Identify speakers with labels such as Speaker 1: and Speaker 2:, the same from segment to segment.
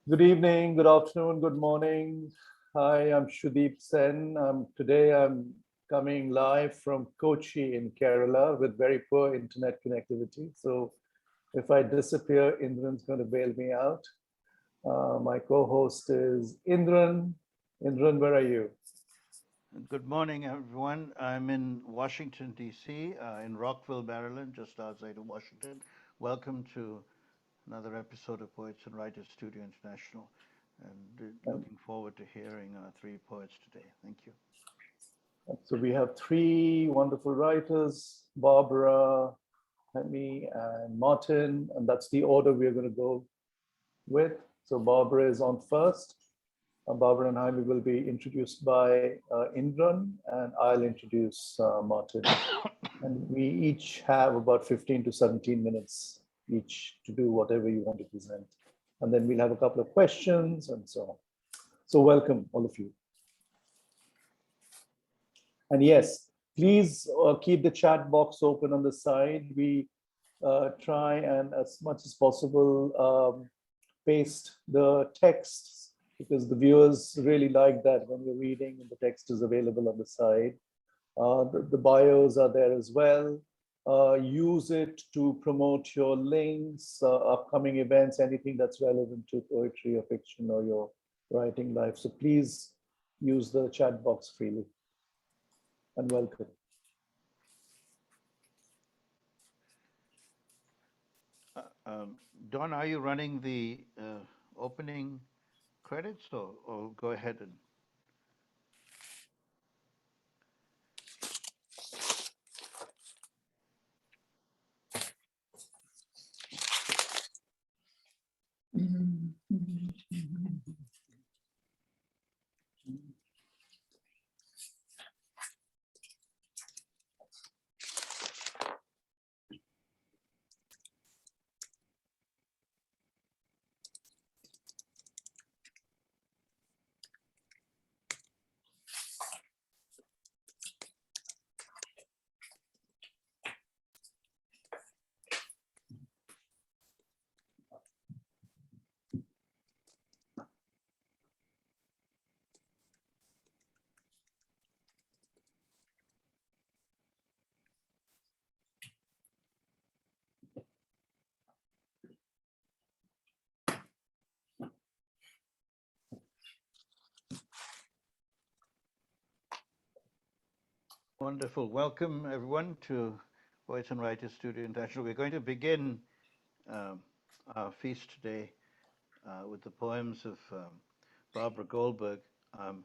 Speaker 1: Good evening, good afternoon, good morning. Hi, I'm Sudeep Sen. Today I'm coming live from Kochi in Kerala with very poor internet connectivity. So if I disappear, Indran's going to bail me out. My co-host is Indran. Indran, where are you?
Speaker 2: Good morning, everyone. I'm in Washington, D.C., in Rockville, Maryland, just outside of Washington. Welcome to another episode of Poets and Writers Studio International, and looking forward to hearing our three poets today. Thank you.
Speaker 1: So we have three wonderful writers, Barbara, Jaime, and Martin, and that's the order we're going to go with. So Barbara is on first. Barbara and Jaime will be introduced by Indran, and I'll introduce Martin. And we each have about 15 to 17 minutes each to do whatever you want to present. And then we'll have a couple of questions and so on. So welcome, all of you. And yes, please keep the chat box open on the side. We try and as much as possible paste the texts because the viewers really like that when you're reading and the text is available on the side. The bios are there as well. Use it to promote your links, upcoming events, anything that's relevant to poetry or fiction or your writing life. So please use the chat box freely. And welcome.
Speaker 2: Don, are you running the opening credits, or go ahead and... Wonderful. Welcome, everyone, to Poets and Writers Studio International. We're going to begin our feast today with the poems of Barbara Goldberg. I'm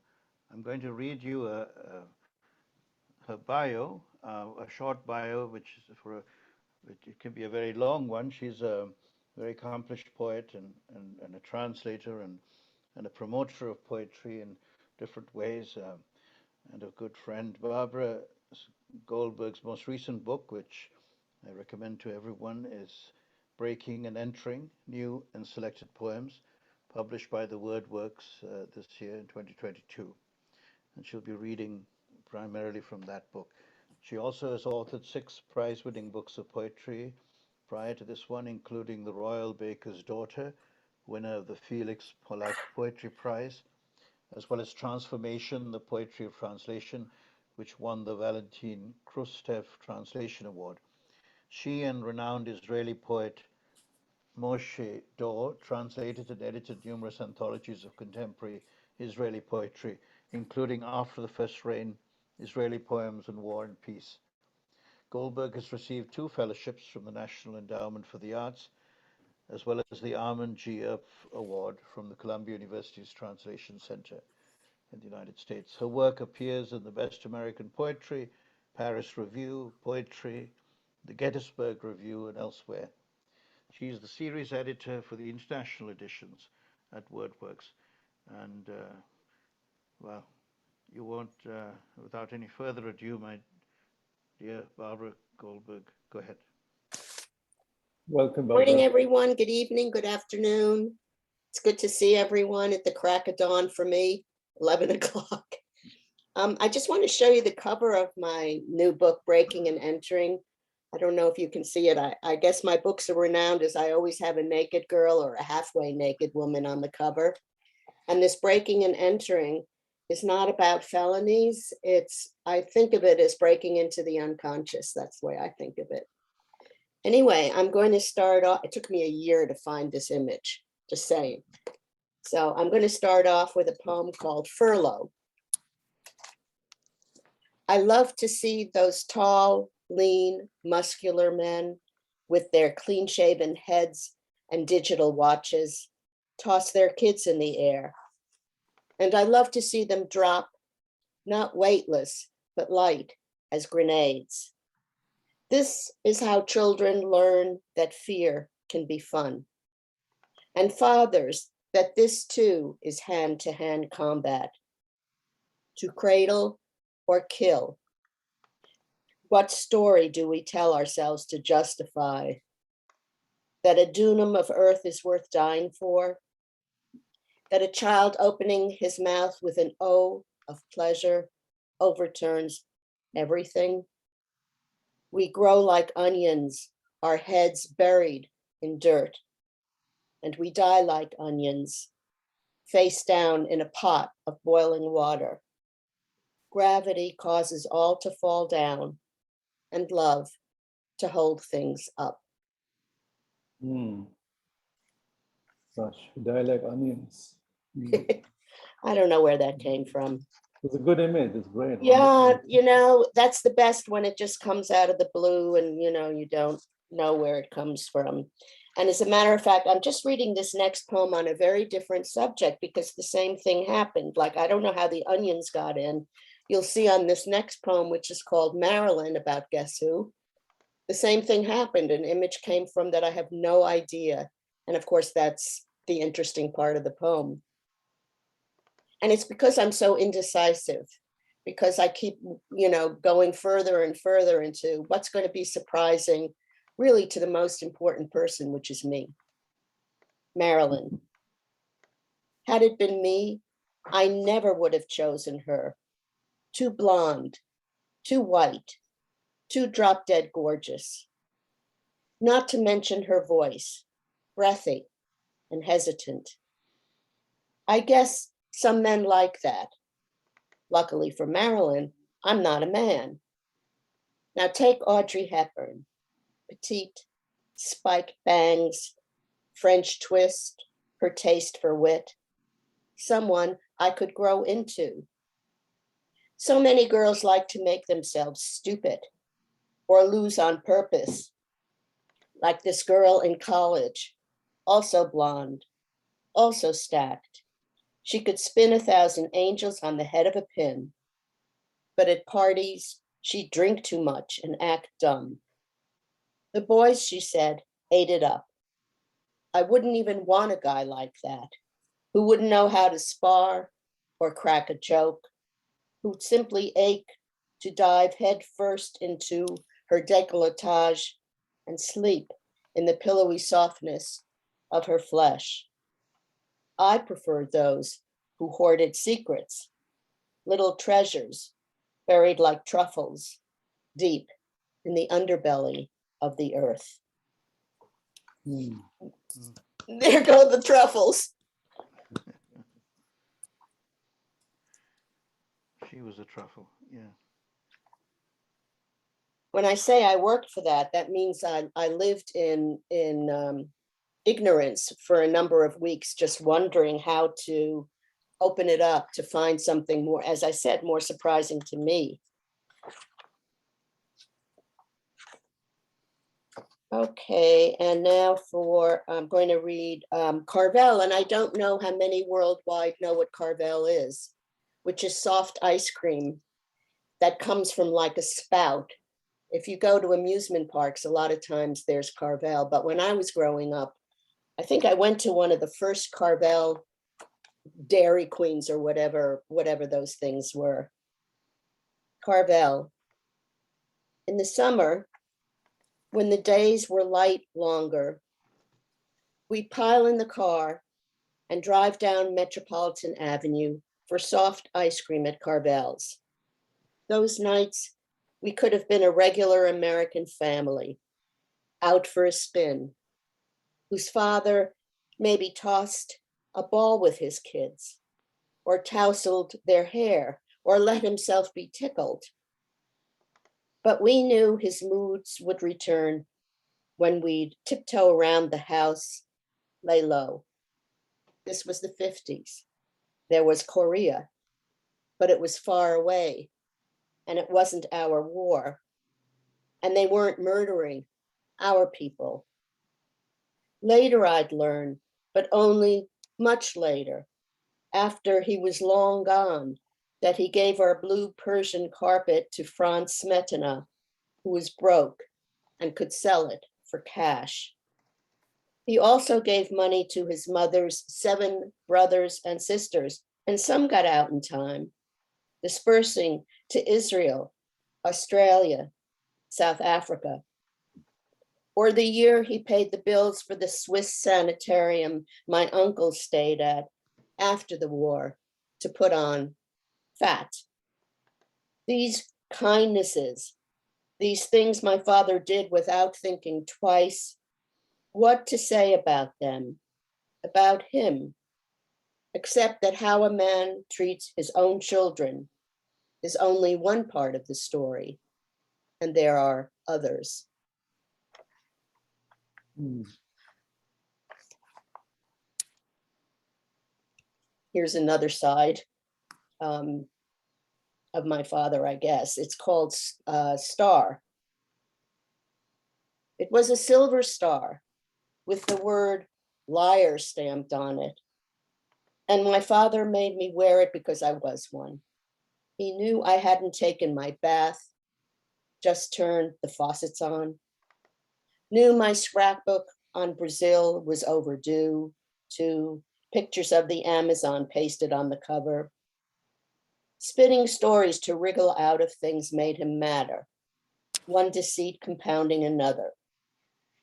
Speaker 2: going to read you her bio, a short bio, which it can be a very long one. She's a very accomplished poet and a translator and a promoter of poetry in different ways, and a good friend. Barbara Goldberg's most recent book, which I recommend to everyone, is Breaking and Entering, New and Selected Poems, published by the WordWorks this year in 2022. And she'll be reading primarily from that book. She also has authored 6 prize-winning books of poetry prior to this one, including The Royal Baker's Daughter, winner of the Felix Polak Poetry Prize, as well as Transformation, the Poetry of Translation, which won the Valentin Khrustev Translation Award. She and renowned Israeli poet Moshe Dor translated and edited numerous anthologies of contemporary Israeli poetry, including After the First Rain, Israeli Poems and War and Peace. Goldberg has received 2 fellowships from the National Endowment for the Arts, as well as the Armand G. Earp Award from the Columbia University's Translation Center in the United States. Her work appears in the Best American Poetry, Paris Review, Poetry, the Gettysburg Review, and elsewhere. She is the series editor for the international editions at WordWorks. And, well, you won't, without any further ado, my dear Barbara Goldberg, go ahead.
Speaker 1: Welcome, Barbara.
Speaker 3: Morning, everyone. Good evening, good afternoon. It's good to see everyone at the crack of dawn for me, 11 o'clock. I just want to show you the cover of my new book, Breaking and Entering, I don't know if you can see it. I guess my books are renowned as I always have a naked girl or a halfway naked woman on the cover. And this breaking and entering is not about felonies. I think of it as breaking into the unconscious. That's the way I think of it. Anyway, I'm going to start off. It took me a year to find this image, just saying. So I'm going to start off with a poem called Furlough. I love to see those tall, lean, muscular men with their clean-shaven heads and digital watches toss their kids in the air. And I love to see them drop, not weightless, but light as grenades. This is how children learn that fear can be fun. And fathers, that this too is hand-to-hand combat. To cradle or kill. What story do we tell ourselves to justify that a dunam of earth is worth dying for? That a child opening his mouth with an O of pleasure overturns everything? We grow like onions, our heads buried in dirt, and we die like onions, face down in a pot of boiling water. Gravity causes all to fall down, and love to hold things up.
Speaker 1: Gosh, we die like onions.
Speaker 3: I don't know where that came from.
Speaker 1: It's a good image. It's great.
Speaker 3: Yeah, you know, that's the best when it just comes out of the blue and, you know, you don't know where it comes from. And as a matter of fact, I'm just reading this next poem on a very different subject because the same thing happened. Like, I don't know how the onions got in. You'll see on this next poem, which is called Marilyn, about Guess Who, the same thing happened. An image came from that I have no idea. And of course, that's the interesting part of the poem. And it's because I'm so indecisive, because I keep, you know, going further and further into what's going to be surprising, really, to the most important person, which is me, Marilyn. Had it been me, I never would have chosen her. Too blonde, too white, too drop dead gorgeous. Not to mention her voice, breathy and hesitant. I guess some men like that. Luckily for Marilyn, I'm not a man. Now take Audrey Hepburn, petite, spiked bangs, French twist, her taste for wit, someone I could grow into. So many girls like to make themselves stupid or lose on purpose, like this girl in college, also blonde, also stacked. She could spin 1,000 angels on the head of a pin, but at parties, she'd drink too much and act dumb. The boys, she said, ate it up. I wouldn't even want a guy like that, who wouldn't know how to spar or crack a joke, who'd simply ache to dive head first into her décolletage and sleep in the pillowy softness of her flesh. I preferred those who hoarded secrets, little treasures buried like truffles deep in the underbelly of the earth. There go the truffles.
Speaker 2: She was a truffle, yeah.
Speaker 3: When I say I worked for that, that means I lived in ignorance for a number of weeks, just wondering how to open it up to find something more, as I said, more surprising to me. Okay, and now I'm going to read Carvel, and I don't know how many worldwide know what Carvel is, which is soft ice cream that comes from like a spout. If you go to amusement parks, a lot of times there's Carvel, but when I was growing up, I think I went to one of the first Carvel Dairy Queens or whatever those things were. Carvel. In the summer, when the days were light longer, we'd pile in the car and drive down Metropolitan Avenue for soft ice cream at Carvel's. Those nights, We could have been a regular American family, out for a spin, whose father maybe tossed a ball with his kids, or tousled their hair, or let himself be tickled. But we knew his moods would return when we'd tiptoe around the house, lay low. This was the 50s. There was Korea, but it was far away, and it wasn't our war. And they weren't murdering our people. Later I'd learn, but only much later, after he was long gone, that he gave our blue Persian carpet to Franz Smetana, who was broke and could sell it for cash. He also gave money to his mother's 7 brothers and sisters, and some got out in time, dispersing to Israel, Australia, South Africa. Or the year he paid the bills for the Swiss sanitarium my uncle stayed at after the war to put on fat. These kindnesses, these things my father did without thinking twice, what to say about them, about him, except that how a man treats his own children is only one part of the story, and there are others. Here's another side of my father, I guess. It's called Star. It was a silver star with the word liar stamped on it. And my father made me wear it because I was one. He knew I hadn't taken my bath, just turned the faucets on, knew my scrapbook on Brazil was overdue, to pictures of the Amazon pasted on the cover. Spinning stories to wriggle out of things made him madder, one deceit compounding another,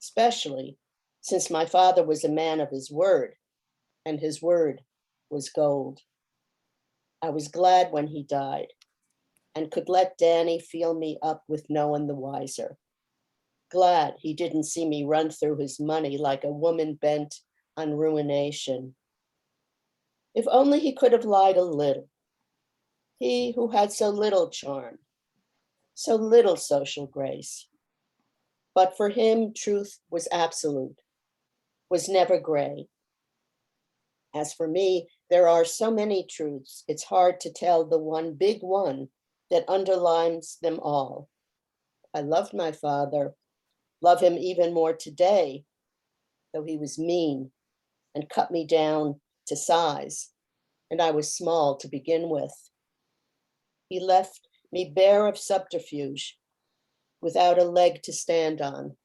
Speaker 3: especially since my father was a man of his word, and his word was gold. I was glad when he died and could let Danny feel me up with no one the wiser. Glad he didn't see me run through his money like a woman bent on ruination. If only he could have lied a little. He who had so little charm, so little social grace. But for him, truth was absolute, was never gray. As for me, there are so many truths, it's hard to tell the one big one that underlines them all. I loved my father, love him even more today, though he was mean and cut me down to size, and I was small to begin with. He left me bare of subterfuge, without a leg to stand on,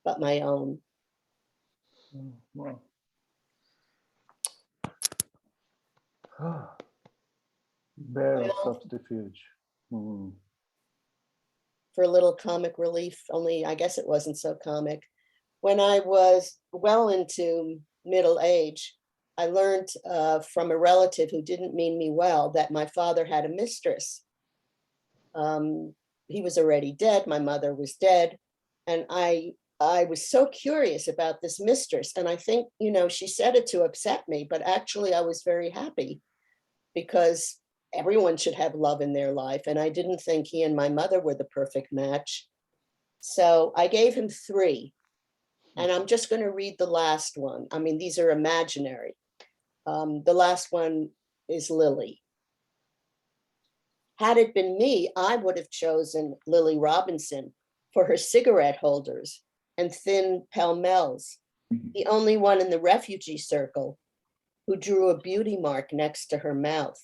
Speaker 3: but my own.
Speaker 1: Wow. Bare of subterfuge.
Speaker 3: For a little comic relief, only I guess it wasn't so comic. When I was well into middle age, I learned from a relative who didn't mean me well that my father had a mistress. He was already dead, my mother was dead, and I was so curious about this mistress, and I think, she said it to upset me, but actually I was very happy because everyone should have love in their life, and I didn't think he and my mother were the perfect match. So I gave him 3, and I'm just going to read the last one. I mean, these are imaginary. The last one is Lily. Had it been me, I would have chosen Lily Robinson for her cigarette holders and thin pell-mells, the only one in the refugee circle who drew a beauty mark next to her mouth,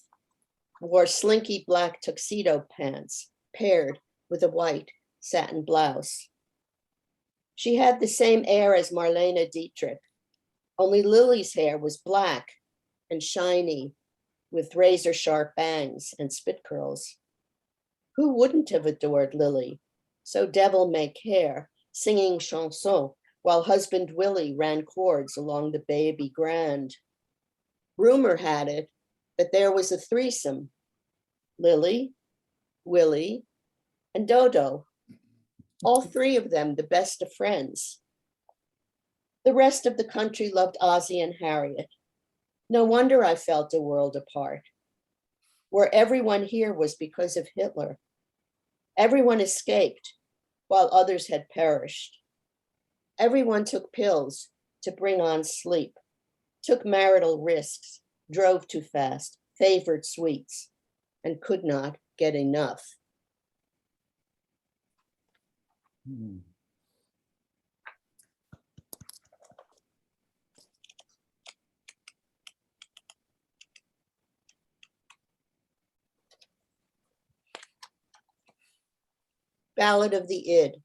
Speaker 3: wore slinky black tuxedo pants paired with a white satin blouse. She had the same air as Marlene Dietrich, only Lily's hair was black and shiny with razor sharp bangs and spit curls. Who wouldn't have adored Lily, so devil-may-care, singing chansons while husband Willie ran chords along the Baby Grand? Rumor had it that there was a threesome, Lily, Willie, and Dodo, all three of them the best of friends. The rest of the country loved Ozzie and Harriet. No wonder I felt a world apart. Where everyone here was because of Hitler. Everyone escaped while others had perished. Everyone took pills to bring on sleep, took marital risks, drove too fast, favored sweets, and could not get enough.
Speaker 1: Hmm.
Speaker 3: Ballad of the Id.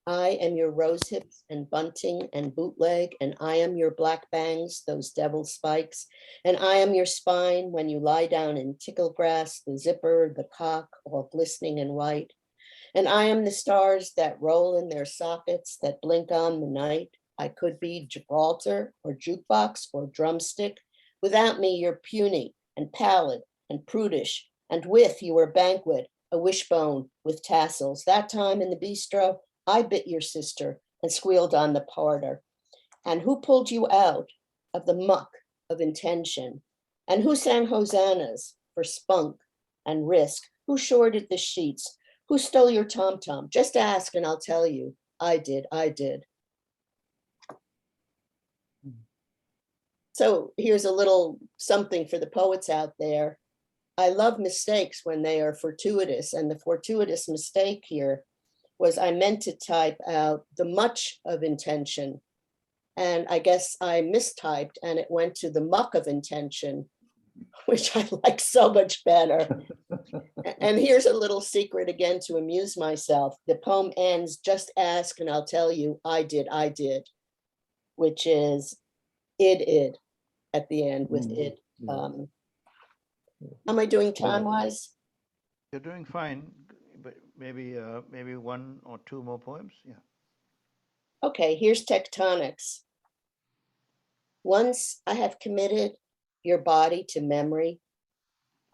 Speaker 3: I am your rose hips and bunting and bootleg, and I am your black bangs, those devil spikes, and I am your spine when you lie down in tickle grass, the zipper, the cock, all glistening and white. And I am the stars that roll in their sockets, that blink on the night. I could be Gibraltar or jukebox or drumstick. Without me, you're puny and pallid and prudish, and with you are banquet, a wishbone with tassels. That time in the bistro, I bit your sister and squealed on the parter. And who pulled you out of the muck of intention? And who sang hosannas for spunk and risk? Who shorted the sheets? Who stole your tom-tom? Just ask and I'll tell you. I did, I did. So here's a little something for the poets out there. I love mistakes when they are fortuitous, and the fortuitous mistake here was I meant to type out the much of intention, and I guess I mistyped and it went to the muck of intention, which I like so much better. And here's a little secret again to amuse myself. The poem ends, just ask and I'll tell you, I did, which is id at the end with id. Am I doing time-wise?
Speaker 2: You're doing fine, but maybe one or two more poems. Yeah.
Speaker 3: Okay, here's tectonics. Once I have committed your body to memory,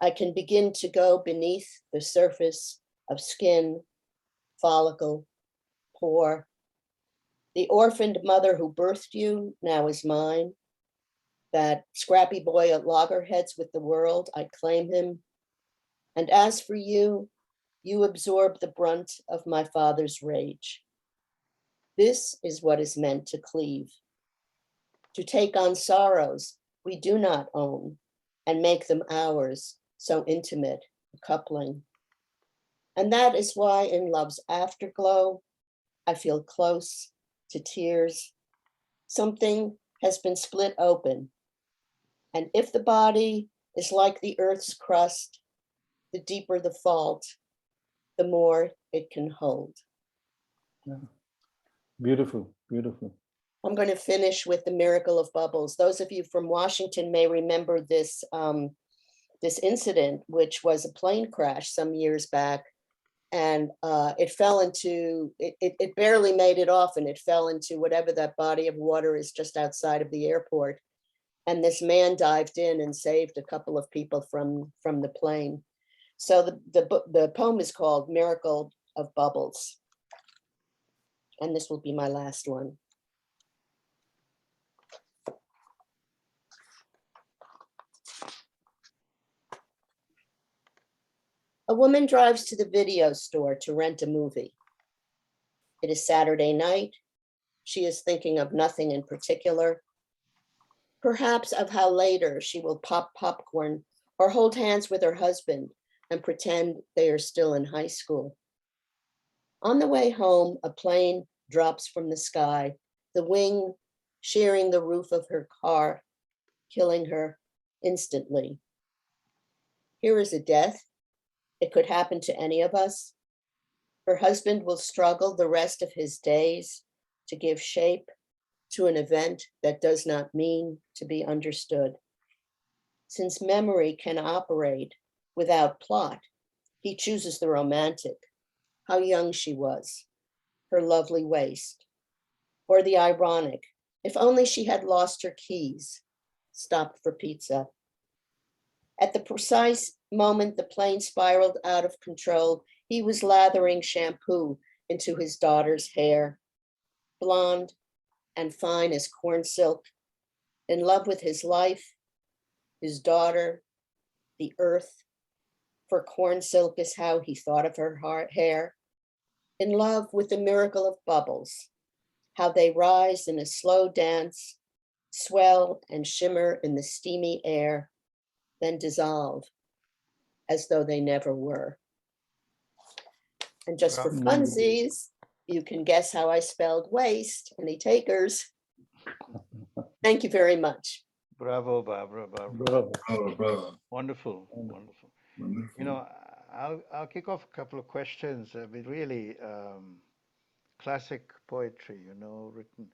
Speaker 3: I can begin to go beneath the surface of skin, follicle, pore. The orphaned mother who birthed you now is mine. That scrappy boy at loggerheads with the world, I claim him. And as for you, you absorb the brunt of my father's rage. This is what is meant to cleave, to take on sorrows we do not own and make them ours, so intimate, a coupling. And that is why in love's afterglow, I feel close to tears. Something has been split open. And if the body is like the earth's crust, the deeper the fault, the more it can hold.
Speaker 1: Yeah. Beautiful, beautiful.
Speaker 3: I'm going to finish with the miracle of bubbles. Those of you from Washington may remember this, this incident, which was a plane crash some years back. And it fell into, it barely made it off, and it fell into whatever that body of water is just outside of the airport. And this man dived in and saved a couple of people from the plane. So the poem is called Miracle of Bubbles. And this will be my last one. A woman drives to the video store to rent a movie. It is Saturday night. She is thinking of nothing in particular. Perhaps of how later she will pop popcorn or hold hands with her husband and pretend they are still in high school. On the way home, a plane drops from the sky, the wing shearing the roof of her car, killing her instantly. Here is a death. It could happen to any of us. Her husband will struggle the rest of his days to give shape to an event that does not mean to be understood. Since memory can operate without plot, he chooses the romantic, how young she was, her lovely waist, or the ironic, if only she had lost her keys, stopped for pizza. At the precise moment the plane spiraled out of control, he was lathering shampoo into his daughter's hair, blonde and fine as corn silk, in love with his life, his daughter, the earth, for corn silk is how he thought of her hair, in love with the miracle of bubbles, how they rise in a slow dance, swell and shimmer in the steamy air, then dissolve as though they never were. And just for
Speaker 2: Bravo.
Speaker 3: funsies, you can guess how I spelled waste. Any takers? Thank you very much.
Speaker 2: Bravo, Barbara.
Speaker 1: Bravo.
Speaker 2: Wonderful, wonderful. You know, I'll kick off a couple of questions. I mean, really, classic poetry, you know, written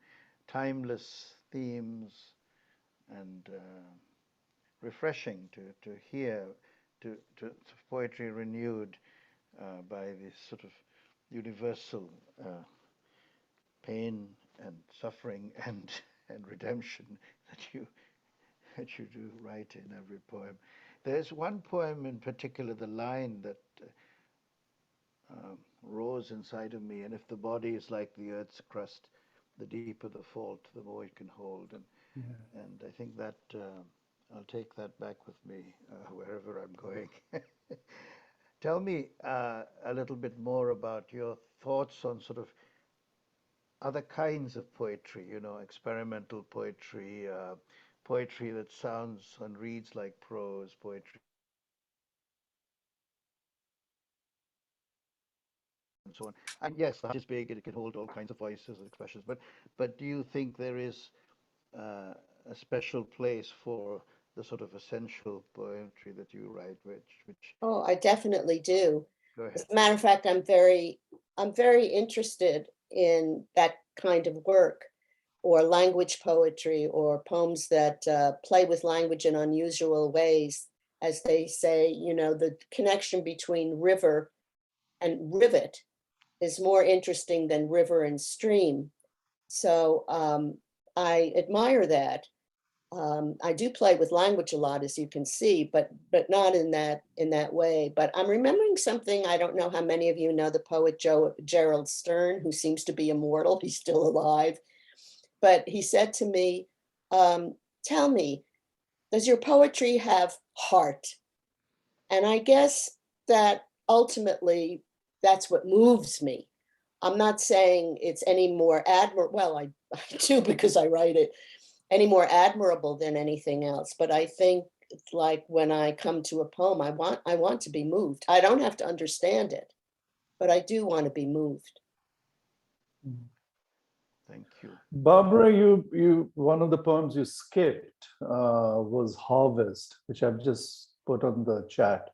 Speaker 2: timeless themes and refreshing to hear, to poetry renewed by this sort of universal pain and suffering and redemption that you do write in every poem. There's one poem in particular, the line that rose inside of me, and if the body is like the earth's crust, the deeper the fault, the more it can hold. And I think that I'll take that back with me wherever I'm going. Tell me a little bit more about your thoughts on sort of other kinds of poetry, you know, experimental poetry, poetry that sounds and reads like prose, poetry and so on. And yes, the heart is big and it can hold all kinds of voices and expressions. But do you think there is a special place for the sort of essential poetry that you write, which
Speaker 3: Oh, I definitely do.
Speaker 2: go
Speaker 3: As
Speaker 2: ahead.
Speaker 3: a matter of fact, I'm very interested in that kind of work, or language poetry, or poems that play with language in unusual ways. As they say, you know, the connection between river and rivet is more interesting than river and stream. So I admire that. I do play with language a lot, as you can see, but not in that way. But I'm remembering something. I don't know how many of you know the poet Gerald Stern, who seems to be immortal. He's still alive. But he said to me, tell me, does your poetry have heart? And I guess that ultimately that's what moves me. I'm not saying it's any more admirable. Well, I do, because I write it, any more admirable than anything else. But I think, like, when I come to a poem, I want to be moved. I don't have to understand it, but I do want to be moved.
Speaker 2: Thank you.
Speaker 1: Barbara, you one of the poems you skipped was Harvest, which I've just put on the chat.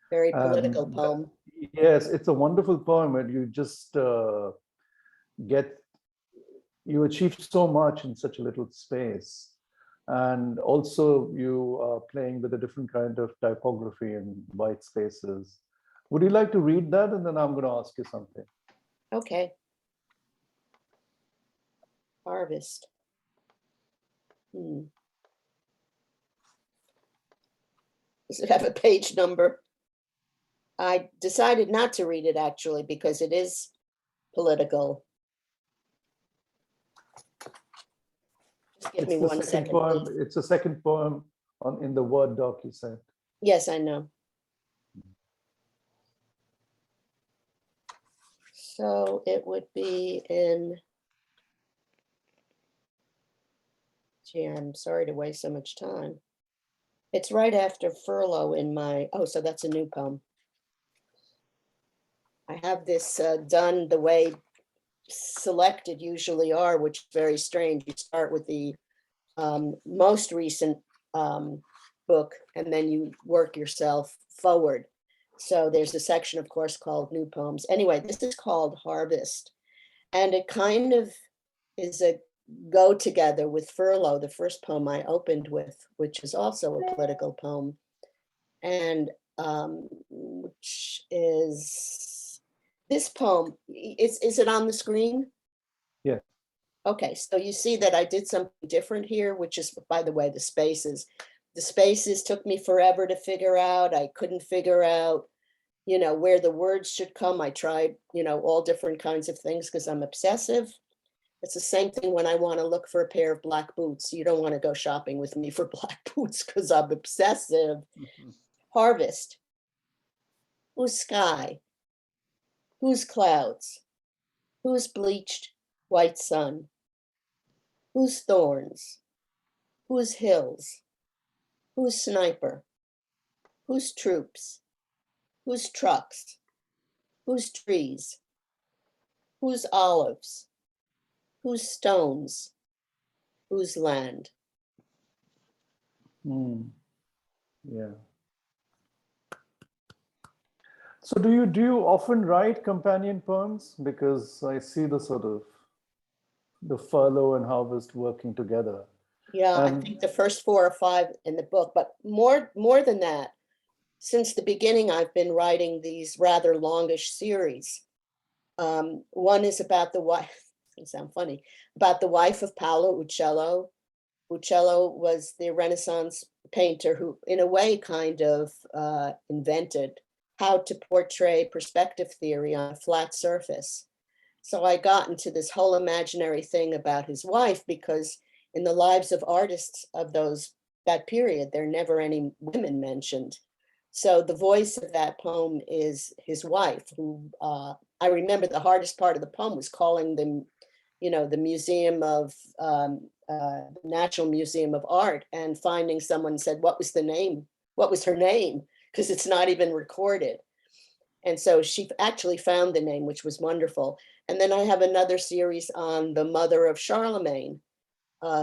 Speaker 3: Very political
Speaker 1: And
Speaker 3: poem.
Speaker 1: yes, it's a wonderful poem, and you just you achieve so much in such a little space. And also you are playing with a different kind of typography and white spaces. Would you like to read that? And then I'm going to ask you something.
Speaker 3: Okay. Harvest. Does it have a page number? I decided not to read it, actually, because it is political. Just give me
Speaker 1: It's the
Speaker 3: 1
Speaker 1: second
Speaker 3: second,
Speaker 1: poem.
Speaker 3: please.
Speaker 1: It's a second poem in the Word doc you sent.
Speaker 3: Yes, I know. So it would be in, gee, I'm sorry to waste so much time. It's right after Furlough in my, oh, so that's a new poem. I have this done the way selected usually are, which is very strange. You start with the most recent book, and then you work yourself forward. So there's a section, of course, called New Poems. Anyway, this is called Harvest. And it kind of is a go together with Furlough, the first poem I opened with, which is also a political poem. And which is this poem. Is it on the screen?
Speaker 1: Yeah.
Speaker 3: Okay, so you see that I did something different here, which is, by the way, the spaces. the spaces took me forever to figure out. I couldn't figure out, where the words should come. I tried, all different kinds of things because I'm obsessive. It's the same thing when I want to look for a pair of black boots. You don't want to go shopping with me for black boots because I'm obsessive. Harvest. Whose sky? Whose clouds? Whose bleached white sun? Whose thorns? Whose hills? Whose sniper? Whose troops? Whose trucks? Whose trees? Whose olives? Whose stones? Whose land?
Speaker 1: Yeah. So do you often write companion poems? Because I see the sort of the furlough and harvest working together.
Speaker 3: Yeah, I think the first 4 or 5 in the book, but more than that, since the beginning, I've been writing these rather longish series. One is about the wife, it sound funny, about the wife of Paolo Uccello. Uccello was the Renaissance painter who, in a way, kind of invented how to portray perspective theory on a flat surface. So I got into this whole imaginary thing about his wife because in the lives of artists of that period, there are never any women mentioned. So the voice of that poem is his wife, who I remember the hardest part of the poem was calling them, the Museum of National Museum of Art, and finding someone said, what was the name? What was her name? Because it's not even recorded. And so she actually found the name, which was wonderful. And then I have another series on the mother of Charlemagne,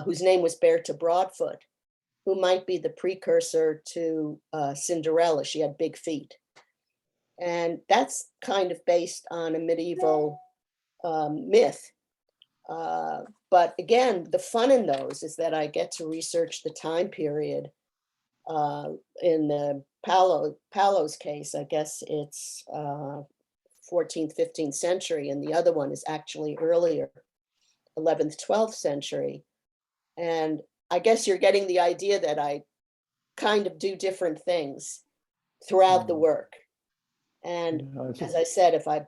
Speaker 3: whose name was Bertha Broadfoot, who might be the precursor to Cinderella. She had big feet. And that's kind of based on a medieval myth. But again, the fun in those is that I get to research the time period. In the Paolo's case, I guess it's 14th, 15th century, and the other one is actually earlier, 11th, 12th century. And I guess you're getting the idea that I kind of do different things throughout the work. And as I said, if I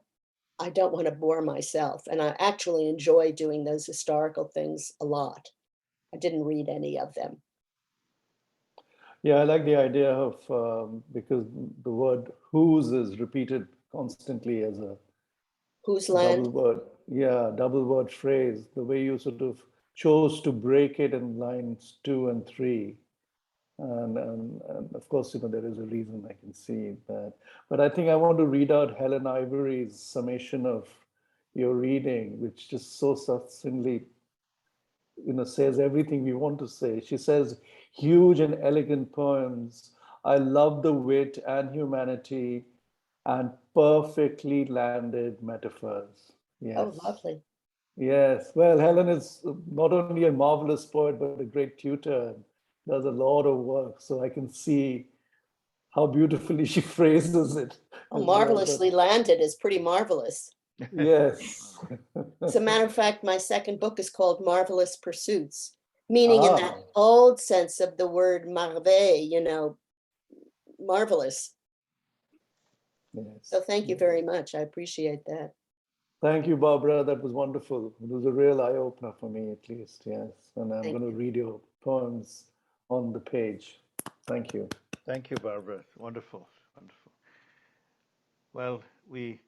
Speaker 3: don't want to bore myself, and I actually enjoy doing those historical things a lot. I didn't read any of them.
Speaker 1: Yeah, I like the idea of, because the word whose is repeated constantly as a
Speaker 3: Whose land?
Speaker 1: double word. Yeah, double word phrase. The way you sort of chose to break it in lines 2 and 3. And of course, there is a reason I can see that. But I think I want to read out Helen Ivory's summation of your reading, which just so succinctly says everything we want to say. She says, huge and elegant poems. I love the wit and humanity and perfectly landed metaphors. Yes.
Speaker 3: Oh, lovely.
Speaker 1: Yes. Well, Helen is not only a marvelous poet, but a great tutor. Does a lot of work. So I can see how beautifully she phrases it.
Speaker 3: Oh, marvelously landed is pretty marvelous.
Speaker 1: Yes.
Speaker 3: As a matter of fact, my second book is called Marvelous Pursuits, meaning in that old sense of the word merveille, marvelous.
Speaker 1: Yes.
Speaker 3: So thank you very much. I appreciate that.
Speaker 1: Thank you, Barbara. That was wonderful. It was a real eye-opener for me, at least. Yes. And I'm going to read your poems on the page. Thank you.
Speaker 2: Thank you, Barbara. Wonderful, wonderful. Well, we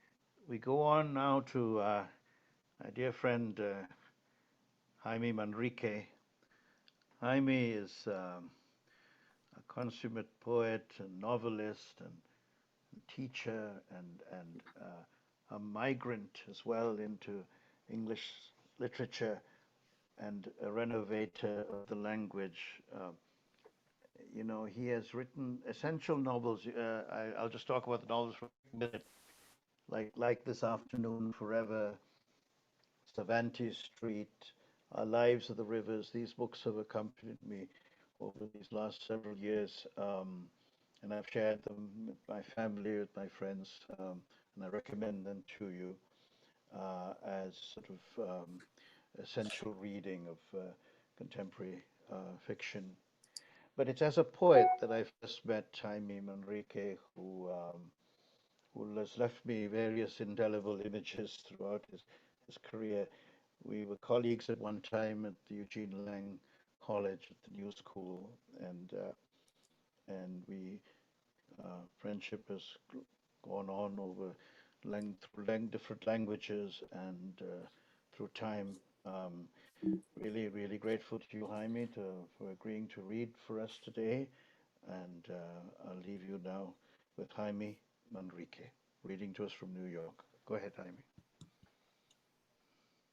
Speaker 2: go on now to my dear friend Jaime Manrique. Jaime is a consummate poet and novelist and teacher and a migrant as well into English literature and a renovator of the language. He has written essential novels. I'll just talk about the novels for a minute, like This Afternoon Forever, Cervantes Street, Our Lives of the Rivers. These books have accompanied me over these last several years, and I've shared them with my family, with my friends, and I recommend them to you as sort of essential reading of contemporary fiction. but it's as a poet that I first met Jaime Manrique, who has left me various indelible images throughout his career. We were colleagues at one time at the Eugene Lang College at the New School, and we friendship has gone on over different languages and through time. Um, really grateful to you, Jaime, for agreeing to read for us today. And I'll leave you now with Jaime Manrique, reading to us from New York. Go ahead, Jaime.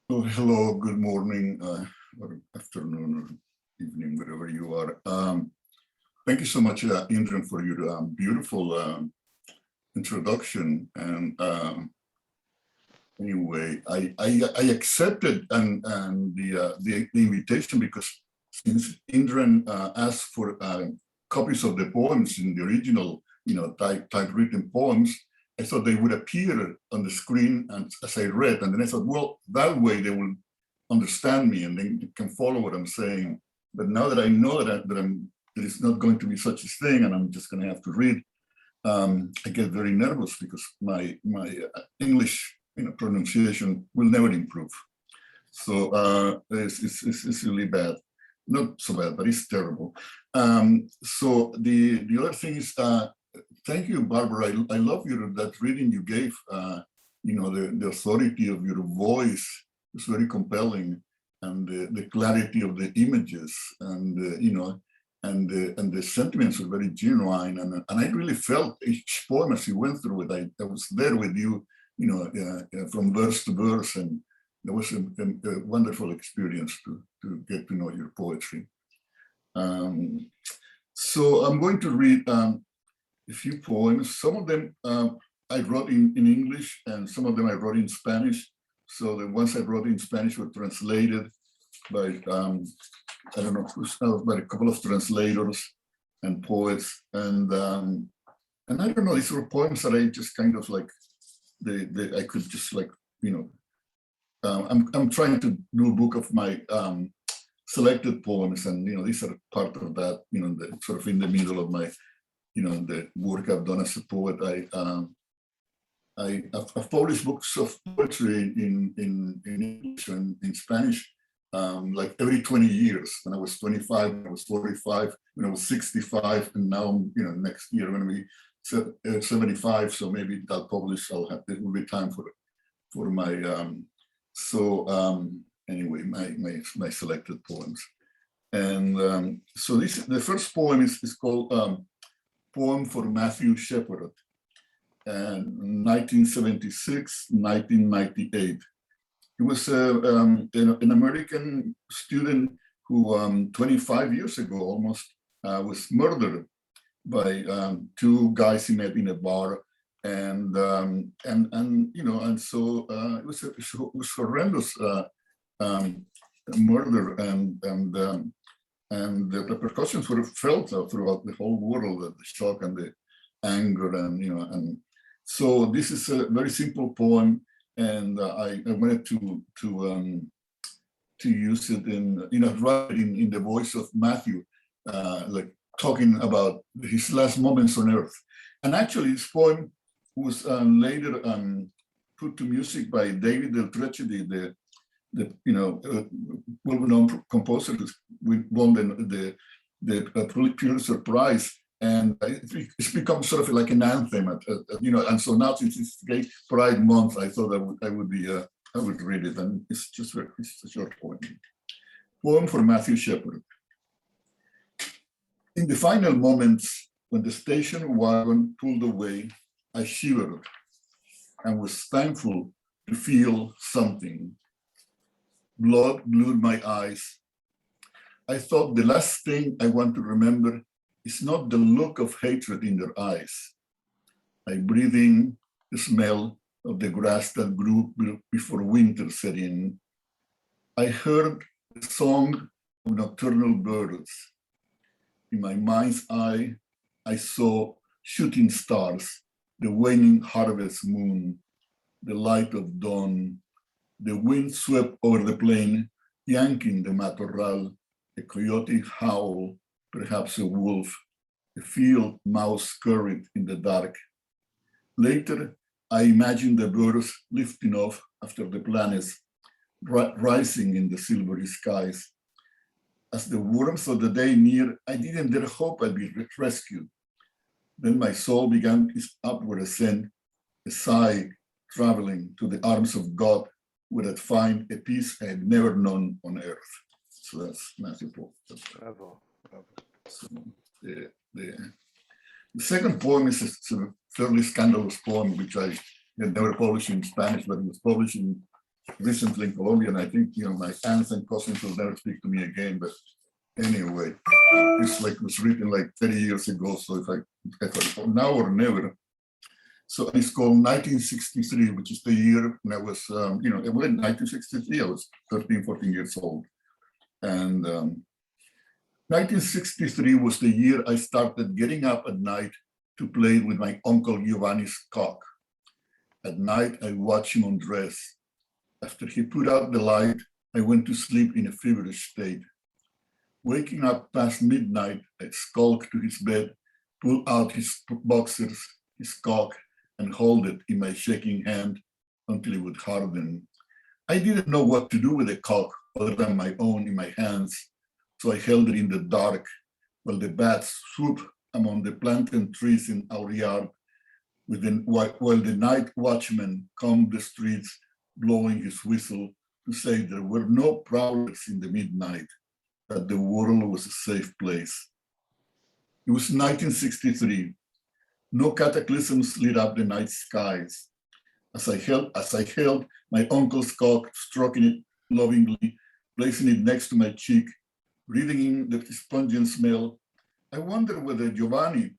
Speaker 4: Oh, hello, good morning, or afternoon, or evening, wherever you are. Thank you so much, Indran, for your beautiful introduction. And anyway, I accepted the invitation because since Indran asked for copies of the poems in the original, typewritten poems, I thought they would appear on the screen and as I read, and then I thought, well, that way they will understand me and then can follow what I'm saying. But now that I know that it's not going to be such a thing, and I'm just going to have to read, I get very nervous because my English pronunciation will never improve. So it's really bad. Not so bad, but it's terrible. So the other thing is, thank you, Barbara. I love that reading you gave. The authority of your voice is very compelling, and the clarity of the images, and and the sentiments are very genuine. And I really felt each poem as you went through it. I was there with you, from verse to verse, and it was a wonderful experience to get to know your poetry. So I'm going to read a few poems. Some of them I wrote in English, and some of them I wrote in Spanish. So the ones I wrote in Spanish were translated by, I don't know, by a couple of translators and poets. And I don't know, these were poems that I just kind of like, I could just like, I'm trying to do a book of my selected poems, and these are part of that, sort of in the middle of my, the work I've done as a poet. I've published books of poetry in English and in Spanish, like every 20 years. When I was 25, when I was 45, when I was 65, and now, next year I'm going to be 75. So maybe I'll publish. There will be time for my. Anyway, my selected poems. And so the first poem is called Poem for Matthew Shepard, and 1976, 1998. He was an American student who 25 years ago almost was murdered by two guys he met in a bar. And so it was horrendous murder, and the repercussions were felt throughout the whole world, the shock and the anger, and so this is a very simple poem, and I wanted to use it right in the voice of Matthew, like talking about his last moments on earth. And actually, this poem was later put to music by David Del Trecce, the well-known composer who won the Pulitzer Prize, and it's become sort of like an anthem, and so now since it's Gay Pride Month, I thought I would read it, and it's a short poem. Poem for Matthew Shepard. In the final moments, when the station wagon pulled away, I shivered and was thankful to feel something. Blood glued my eyes. I thought the last thing I want to remember is not the look of hatred in their eyes. I breathe in the smell of the grass that grew before winter set in. I heard the song of nocturnal birds. In my mind's eye, I saw shooting stars, the waning harvest moon, the light of dawn. The wind swept over the plain, yanking the matorral, a coyote howl perhaps a wolf, a field mouse scurried in the dark. Later, I imagined the birds lifting off after the planets, rising in the silvery skies. As the warmth of the day neared, I didn't dare hope I'd be rescued. Then my soul began its upward ascent, a sigh traveling to the arms of God, where I'd find a peace I had never known on earth. So that's Matthew Paul.
Speaker 2: Bravo, bravo.
Speaker 4: So the second poem is a fairly scandalous poem, which I had never published in Spanish, but it was published recently in Colombia. And I think, my aunts and cousins will never speak to me again. But anyway, it's like it was written like 30 years ago. So if I now or never. So it's called 1963, which is the year when I was, in 1963, I was 13, 14 years old. And 1963 was the year I started getting up at night to play with my uncle Giovanni's cock. At night, I watched him undress. After he put out the light, I went to sleep in a feverish state. Waking up past midnight, I skulked to his bed, pulled out his boxers, his cock, and hold it in my shaking hand until it would harden. I didn't know what to do with the cock other than my own in my hands, so I held it in the dark while the bats swooped among the plantain trees in our yard, while the night watchman combed the streets, blowing his whistle to say there were no prowlers in the midnight, that the world was a safe place. It was 1963. No cataclysms lit up the night skies. As I held my uncle's cock, stroking it lovingly, placing it next to my cheek, breathing in the pungent smell, I wondered whether Giovanni,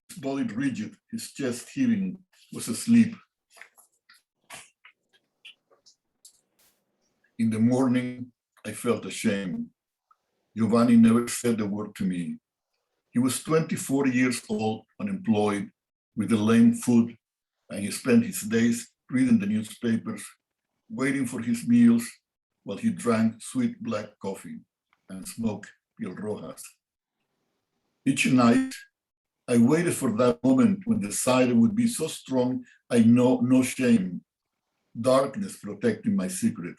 Speaker 4: his body rigid, his chest heaving, was asleep. In the morning, I felt ashamed. Giovanni never said a word to me. He was 24 years old, unemployed, with a lame foot, and he spent his days reading the newspapers, waiting for his meals while he drank sweet black coffee and smoked piel rojas. Each night, I waited for that moment when the silence would be so strong, I know no shame, darkness protecting my secret.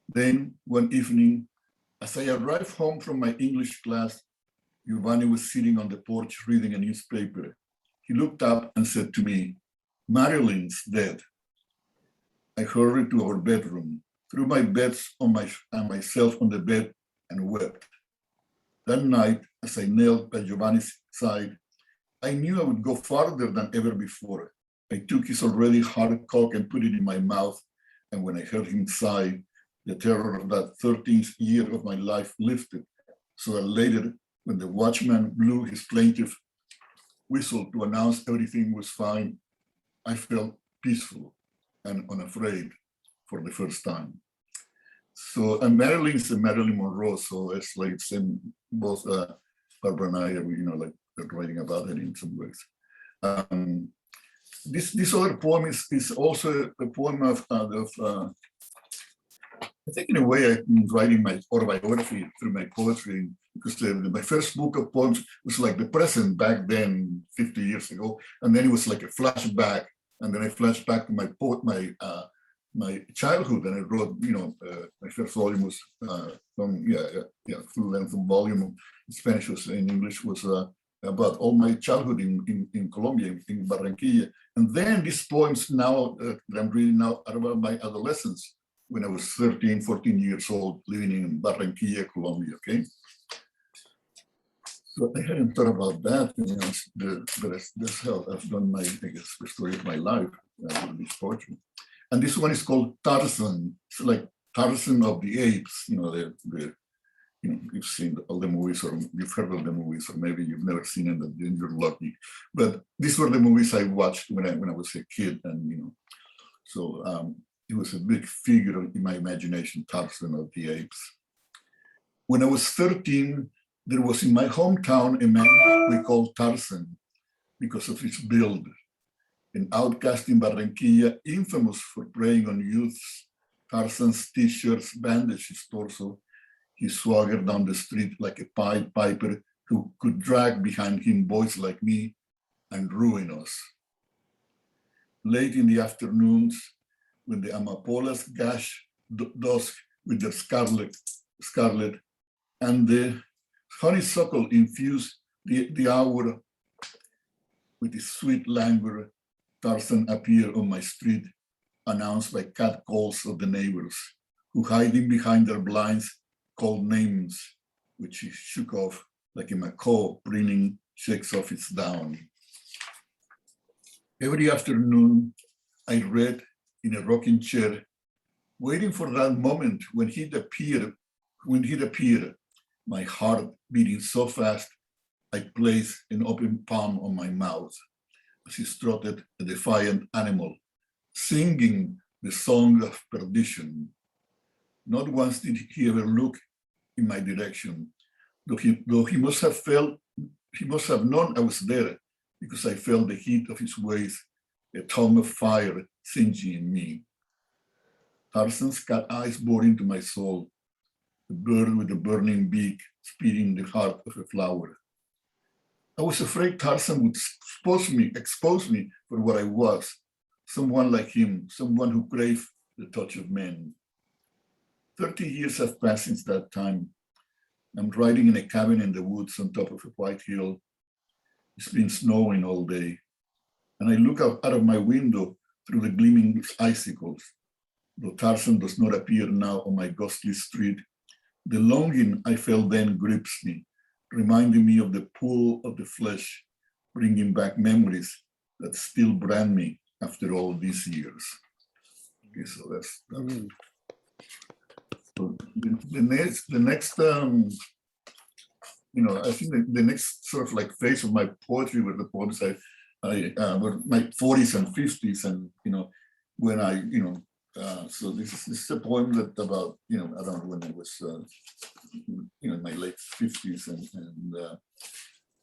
Speaker 4: Then, one evening, as I arrived home from my English class, Giovanni was sitting on the porch reading a newspaper. He looked up and said to me, "Marilyn's dead." I hurried to our bedroom, threw my beds on myself on the bed, and wept. That night, as I knelt by Giovanni's side, I knew I would go farther than ever before. I took his already hard cock and put it in my mouth, and when I heard him sigh, the terror of that 13th year of my life lifted, so that later, when the watchman blew his plaintive whistle to announce everything was fine, I felt peaceful and unafraid for the first time. So, and Marilyn is a Marilyn Monroe, so it's like both Barbara and I are, like writing about it in some ways. This other poem is also a poem of I think in a way I've been writing my autobiography through my poetry, because my first book of poems was like the present back then, 50 years ago, and then it was like a flashback, and then I flashed back to my childhood, and I wrote, my first volume was full length volume. In Spanish was in English was about all my childhood in Colombia, in Barranquilla, and then these poems now that I'm reading now are about my adolescence, when I was 13, 14 years old, living in Barranquilla, Colombia, okay? So I hadn't thought about that, but that's how I've done the story of my life with this poetry. And this one is called Tarzan. It's like Tarzan of the Apes, you've seen all the movies, or you've heard of the movies, or maybe you've never seen them, and then you're lucky. But these were the movies I watched when I was a kid, and so it was a big figure in my imagination, Tarzan of the Apes. When I was 13, there was in my hometown a man we called Tarzan because of his build, an outcast in Barranquilla, infamous for preying on youths. Tarzan's t-shirts bandaged his torso. He swaggered down the street like a Pied Piper who could drag behind him boys like me and ruin us. Late in the afternoons, when the amapolas gash dusk with their scarlet, and the honeysuckle infuse the hour with his sweet languor, Tarzan appeared on my street, announced by cat calls of the neighbors, who hiding behind their blinds called names, which he shook off like a macaw preening shakes off its down. Every afternoon, I read in a rocking chair, waiting for that moment when he'd appear, my heart beating so fast, I placed an open palm on my mouth as he strutted a defiant animal, singing the song of perdition. Not once did he ever look in my direction, though he must have known I was there, because I felt the heat of his waist, a tongue of fire singeing in me. Tarzan's cat eyes bored into my soul, the bird with the burning beak speeding the heart of a flower. I was afraid Tarzan would expose me for what I was, someone like him, someone who craved the touch of men. 30 years have passed since that time. I'm riding in a cabin in the woods on top of a white hill. It's been snowing all day, and I look out of my window through the gleaming icicles. Though Tarzan does not appear now on my ghostly street, the longing I felt then grips me, reminding me of the pull of the flesh, bringing back memories that still brand me after all these years. Okay, so that's so the next I think the next sort of like phase of my poetry were the poems were my 40s and 50s, and when I so this is a poem that about I don't know when I was in my late 50s, and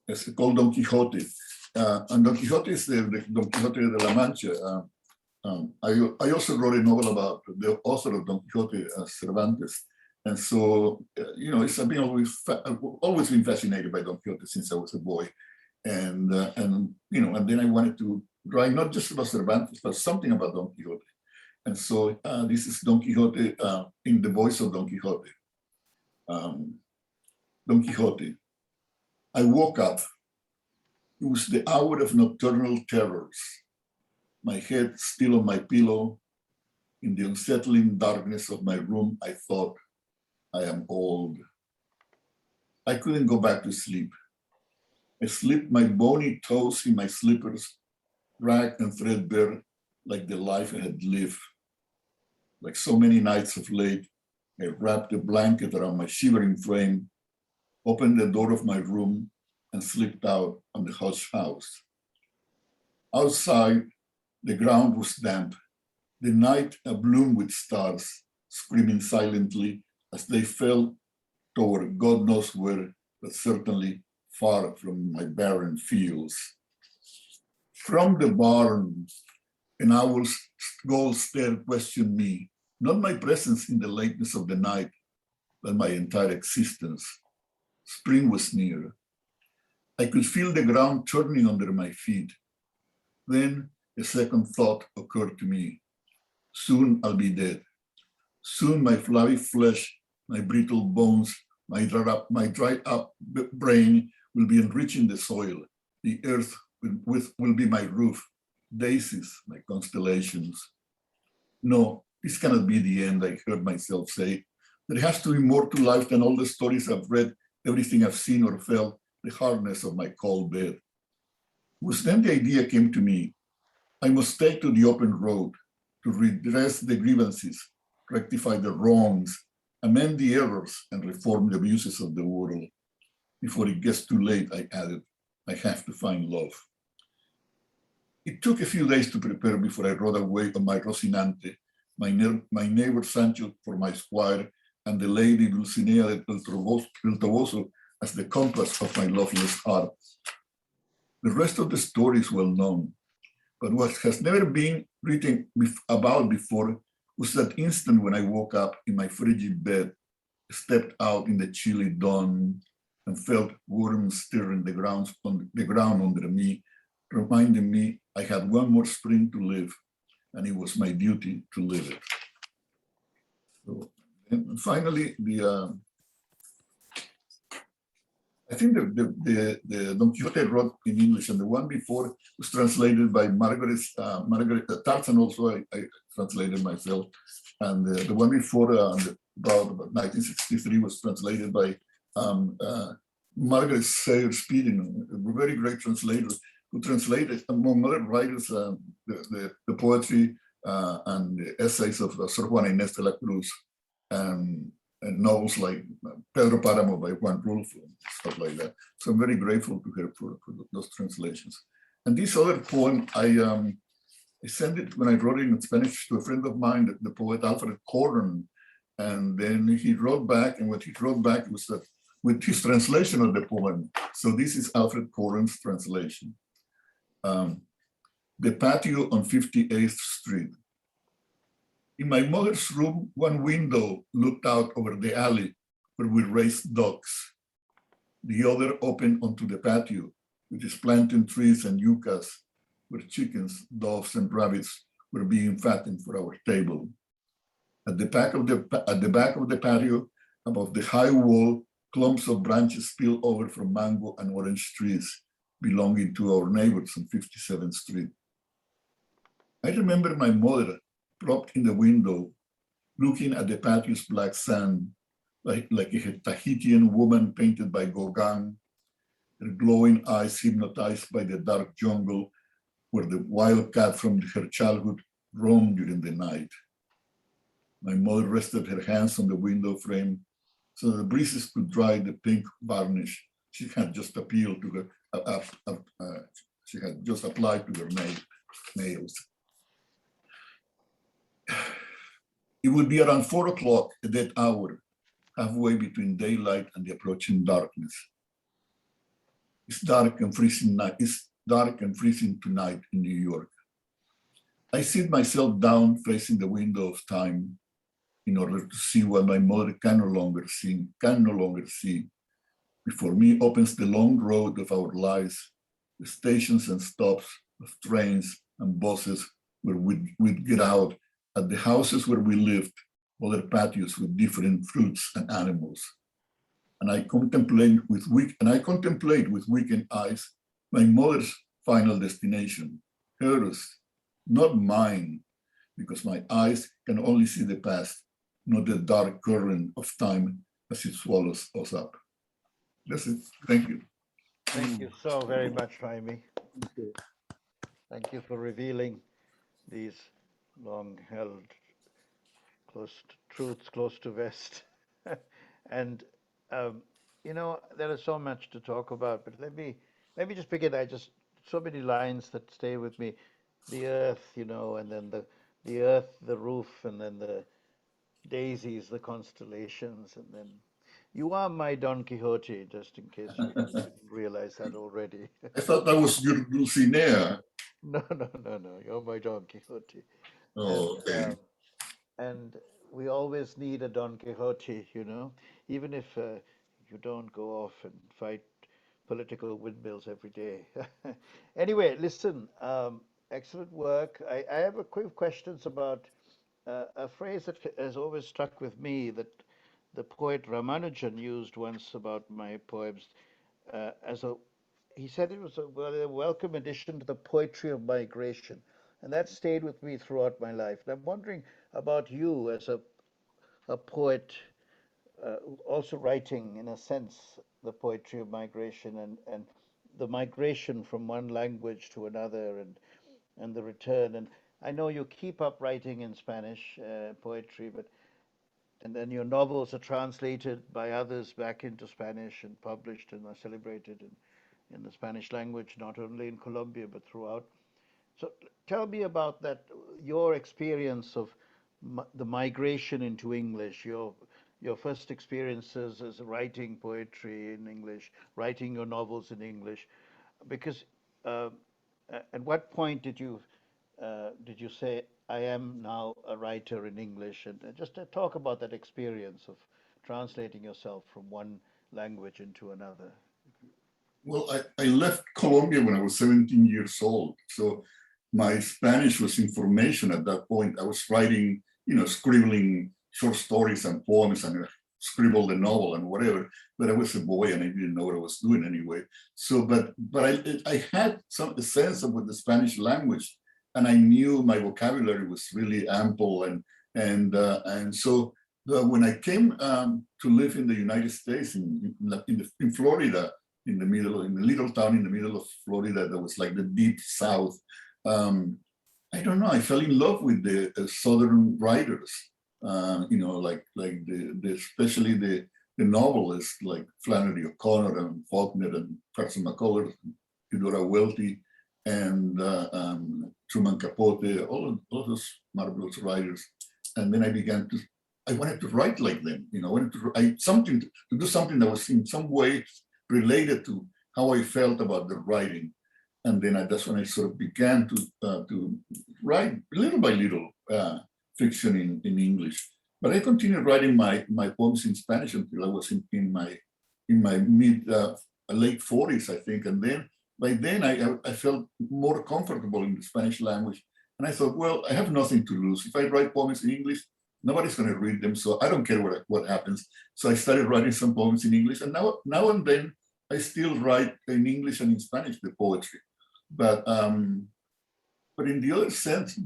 Speaker 4: it's called Don Quixote, and Don Quixote is the Don Quixote de la Mancha. I also wrote a novel about the author of Don Quixote, Cervantes. And so, I've always been fascinated by Don Quixote since I was a boy, and then I wanted to write not just about Cervantes, but something about Don Quixote. And so this is Don Quixote in the voice of Don Quixote. Don Quixote. I woke up. It was the hour of nocturnal terrors. My head still on my pillow. In the unsettling darkness of my room, I thought, I am old. I couldn't go back to sleep. I slipped my bony toes in my slippers, ragged and threadbare, like the life I had lived. Like so many nights of late, I wrapped a blanket around my shivering frame, opened the door of my room, and slipped out on the hush house. Outside, the ground was damp, the night abloom with stars, screaming silently as they fell toward God knows where, but certainly far from my barren fields. From the barn, an owl's gold stare questioned me, not my presence in the lateness of the night, but my entire existence. Spring was near. I could feel the ground turning under my feet. Then a second thought occurred to me. Soon I'll be dead. Soon my flabby flesh, my brittle bones, my dried up brain will be enriching the soil. The earth will be my roof, daisies, my constellations. No, this cannot be the end, I heard myself say. There has to be more to life than all the stories I've read, everything I've seen or felt, the hardness of my cold bed. It was then the idea came to me. I must take to the open road to redress the grievances, rectify the wrongs, amend the errors, and reform the abuses of the world. Before it gets too late, I added, I have to find love. It took a few days to prepare before I rode away on my Rocinante, my neighbor Sancho for my squire, and the lady Dulcinea del Toboso as the compass of my loveless heart. The rest of the story is well known, but what has never been written about before was that instant when I woke up in my frigid bed, stepped out in the chilly dawn, and felt worms stirring the ground under me, reminding me I had one more spring to live, and it was my duty to live it. So, and finally, I think the Don Quixote I wrote in English, and the one before was translated by Margaret Tarzan. Also, I translated myself, and the one before, about 1963, was translated by Margaret Sayer Speeding, a very great translator, who translated, among other writers, the poetry and the essays of Sor Juana Inés de la Cruz, and novels like Pedro Páramo by Juan Rulfo, and stuff like that. So I'm very grateful to her for those translations. And this other poem, I sent it when I wrote it in Spanish to a friend of mine, the poet Alfred Corn, and then he wrote back, and what he wrote back was that with his translation of the poem. So this is Alfred Corn's translation. The patio on 58th Street. In my mother's room, one window looked out over the alley where we raised ducks. The other opened onto the patio with its plantain trees and yuccas, where chickens, doves, and rabbits were being fattened for our table. At the back of the patio, above the high wall, clumps of branches spill over from mango and orange trees belonging to our neighbors on 57th Street. I remember my mother propped in the window, looking at the patio's black sand, like a Tahitian woman painted by Gauguin, her glowing eyes hypnotized by the dark jungle where the wild cat from her childhood roamed during the night. My mother rested her hands on the window frame so the breezes could dry the pink varnish she had just applied to her nails. It would be around 4 o'clock at that hour, halfway between daylight and the approaching darkness. It's dark and freezing tonight in New York. I sit myself down facing the window of time in order to see what my mother can no longer see. Before me opens the long road of our lives, the stations and stops of trains and buses where we'd get out, at the houses where we lived, other patios with different fruits and animals. And I contemplate with weakened eyes my mother's final destination, hers, not mine, because my eyes can only see the past, not the dark current of time as it swallows us up. That's it. Thank you.
Speaker 2: Thank you so very much, Jaime. Thank you for revealing these long-held truths close to vest. And there is so much to talk about, but let me just begin. So many lines that stay with me. The earth, and then the earth, the roof, and then the daisies, the constellations, and then you are my Don Quixote, just in case you didn't realize that already.
Speaker 4: I thought that was your Dulcinea.
Speaker 2: No, you're my Don Quixote.
Speaker 4: Oh, okay.
Speaker 2: And we always need a Don Quixote, even if you don't go off and fight political windmills every day. Anyway, listen, excellent work. I have a quick questions about a phrase that has always stuck with me that the poet Ramanujan used once about my poems he said it was a welcome addition to the poetry of migration. And that stayed with me throughout my life. And I'm wondering about you as a poet, also writing, in a sense, the poetry of migration and the migration from one language to another and the return. And I know you keep up writing in Spanish poetry, and then your novels are translated by others back into Spanish and published and are celebrated in the Spanish language, not only in Colombia, but throughout. So tell me about that, your experience of the migration into English, your first experiences as writing poetry in English, writing your novels in English, because at what point did you say, I am now a writer in English? And just talk about that experience of translating yourself from one language into another?
Speaker 4: Well, I left Colombia when I was 17 years old. So my Spanish was information at that point. I was writing, scribbling short stories and poems and scribbled a novel and whatever. But I was a boy and I didn't know what I was doing anyway. So, but I had a sense of what the Spanish language, and I knew my vocabulary was really ample. And so when I came to live in the United States, in Florida, in the little town in the middle of Florida that was like the deep South. I don't know, I fell in love with the Southern writers, like especially the novelists like Flannery O'Connor and Faulkner and Carson McCullers, Eudora Welty, and Truman Capote, all of those marvelous writers. And then I wanted to write like them, I wanted to write something, to do something that was in some way related to how I felt about the writing. And then that's when I sort of began to write little by little fiction in English. But I continued writing my poems in Spanish until I was in my late 40s, I think. And then by then I felt more comfortable in the Spanish language. And I thought, well, I have nothing to lose. If I write poems in English, nobody's going to read them, so I don't care what happens. So I started writing some poems in English, and now and then I still write in English and in Spanish the poetry. But in the other sense,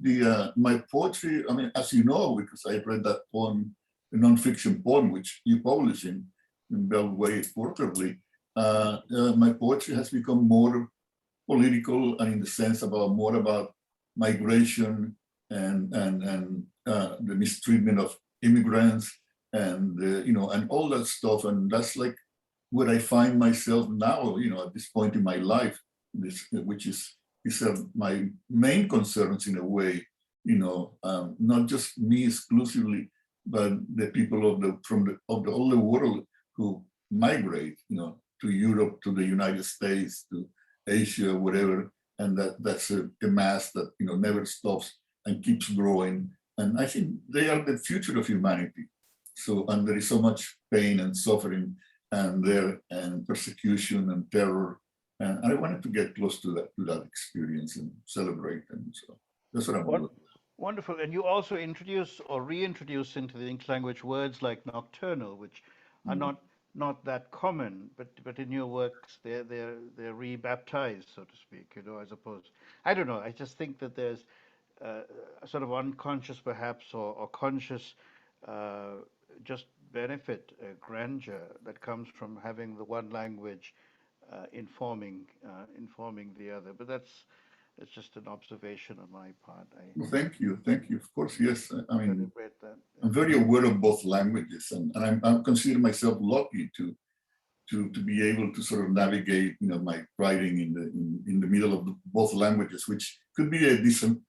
Speaker 4: my poetry, I mean, as you know, because I read that poem, the nonfiction poem, which you publish in Beltway Quarterly, my poetry has become more political, and in the sense more about migration and the mistreatment of immigrants and and all that stuff. And that's like where I find myself now, at this point in my life, which is my main concerns in a way, not just me exclusively, but the people of all the world who migrate, to Europe, to the United States, to Asia, whatever. And that's a mass that never stops and keeps growing. And I think they are the future of humanity. So, and there is so much pain and suffering and persecution and terror. And I wanted to get close to that experience and celebrate them. So that's what I'm doing.
Speaker 2: Wonderful. And you also introduce or reintroduce into the English language words like nocturnal, which are not that common, but in your works they're rebaptized, so to speak, I suppose. I don't know. I just think that there's a sort of unconscious perhaps or conscious just benefit, grandeur that comes from having the one language informing the other. But it's just an observation on my part.
Speaker 4: Well, thank you. Of course, yes. I mean,
Speaker 2: celebrate that.
Speaker 4: I'm very aware of both languages, and I consider myself lucky to be able to sort of navigate, my writing in the middle of both languages, which could be a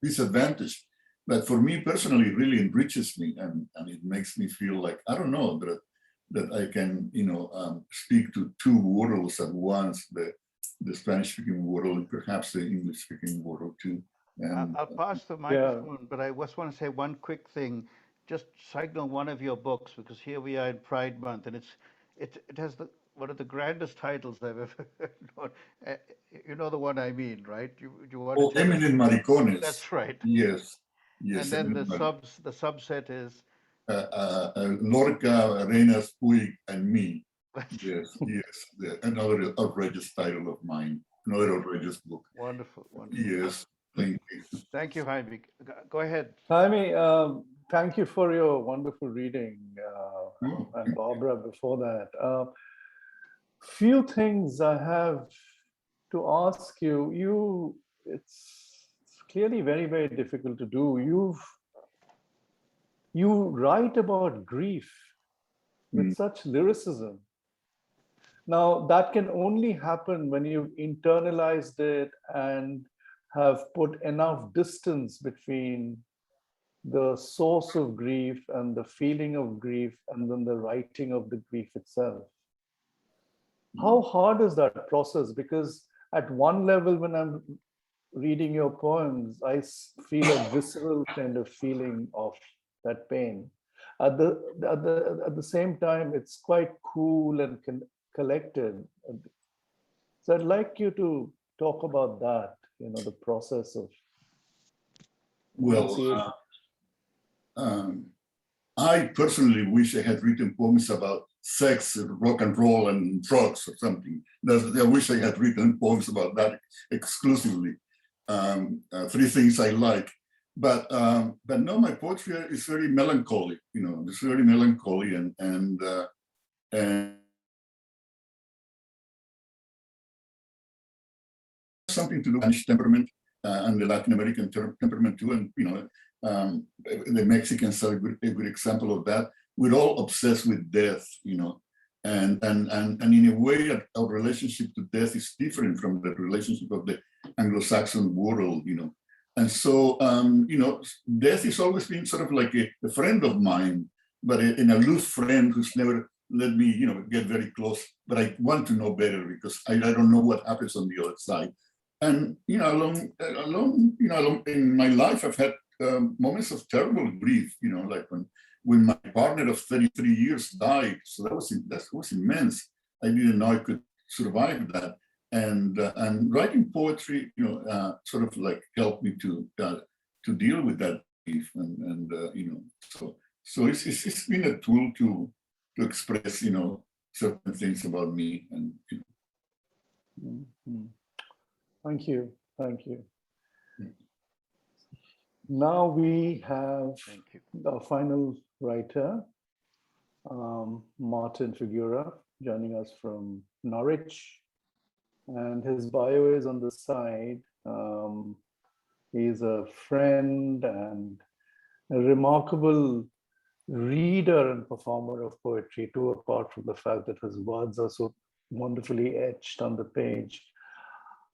Speaker 4: disadvantage. But for me personally, it really enriches me, and it makes me feel like, I don't know, that I can, speak to two worlds at once, the Spanish-speaking world and perhaps the English-speaking world too. And,
Speaker 2: I'll pass the microphone, but I just want to say one quick thing. Just signal one of your books, because here we are in Pride Month, and it has one of the grandest titles I've ever known. You know the one I mean, right? You want to tell us?
Speaker 4: Eminent Maricones.
Speaker 2: That's right.
Speaker 4: Yes.
Speaker 2: And then the subset is
Speaker 4: Lorca, Arenas, Puig, and me. Yes. Another outrageous title of mine, another outrageous book.
Speaker 2: Wonderful.
Speaker 4: Yes, thank you.
Speaker 2: Thank you, Jaime. Go ahead.
Speaker 1: Jaime, thank you for your wonderful reading, and Barbara before that. Few things I have to ask you. It's clearly very, very difficult to do. You write about grief with such lyricism. Now, that can only happen when you've internalized it and have put enough distance between the source of grief and the feeling of grief, and then the writing of the grief itself. How hard is that process? Because at one level, when I'm reading your poems, I feel a visceral kind of feeling of that pain. At the same time, it's quite cool and collected. So I'd like you to talk about that, the process of enunciation.
Speaker 4: I personally wish I had written poems about sex, rock and roll, and drugs or something. I wish I had written poems about that exclusively. 3 things I like. But no, my poetry is very melancholy. It's very melancholy and something to do with Spanish temperament and the Latin American temperament too. And the Mexicans are a good example of that. We're all obsessed with death, and in a way, our relationship to death is different from the relationship of the Anglo-Saxon world, And so, death has always been sort of like a friend of mine, but an aloof friend who's never let me, get very close. But I want to know better because I don't know what happens on the other side. And along in my life, I've had moments of terrible grief. Like when my partner of 33 years died. So that was immense. I didn't know I could survive that. And writing poetry, sort of like helped me to deal with that grief. So it's been a tool to express, certain things about me. And
Speaker 1: Mm-hmm. Thank you. Now we have the final writer, Martin Figura, joining us from Norwich. And his bio is on the side. He's a friend and a remarkable reader and performer of poetry too, apart from the fact that his words are so wonderfully etched on the page.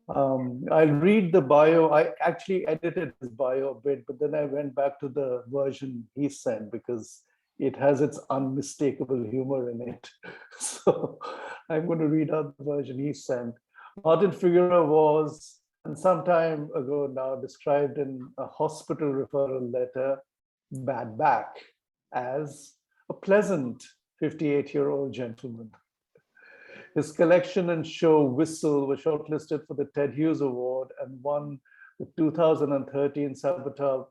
Speaker 1: I'll read the bio. I actually edited his bio a bit, but then I went back to the version he sent because it has its unmistakable humor in it. So I'm going to read out the version he sent. Martin Figura was, and some time ago now, described in a hospital referral letter, bad back, as a pleasant 58-year-old gentleman. His collection and show Whistle were shortlisted for the Ted Hughes Award and won the 2013 Sabato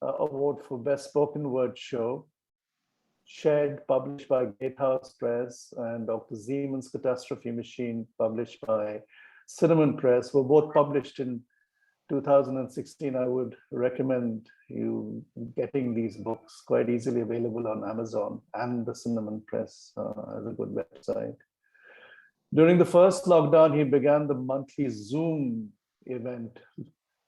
Speaker 1: Award for Best Spoken Word Show. Shed, published by Gatehouse Press, and Dr. Siemens Catastrophe Machine, published by Cinnamon Press, were both published in 2016. I would recommend you getting these books, quite easily available on Amazon, and the Cinnamon Press has a good website. During the first lockdown, he began the monthly Zoom event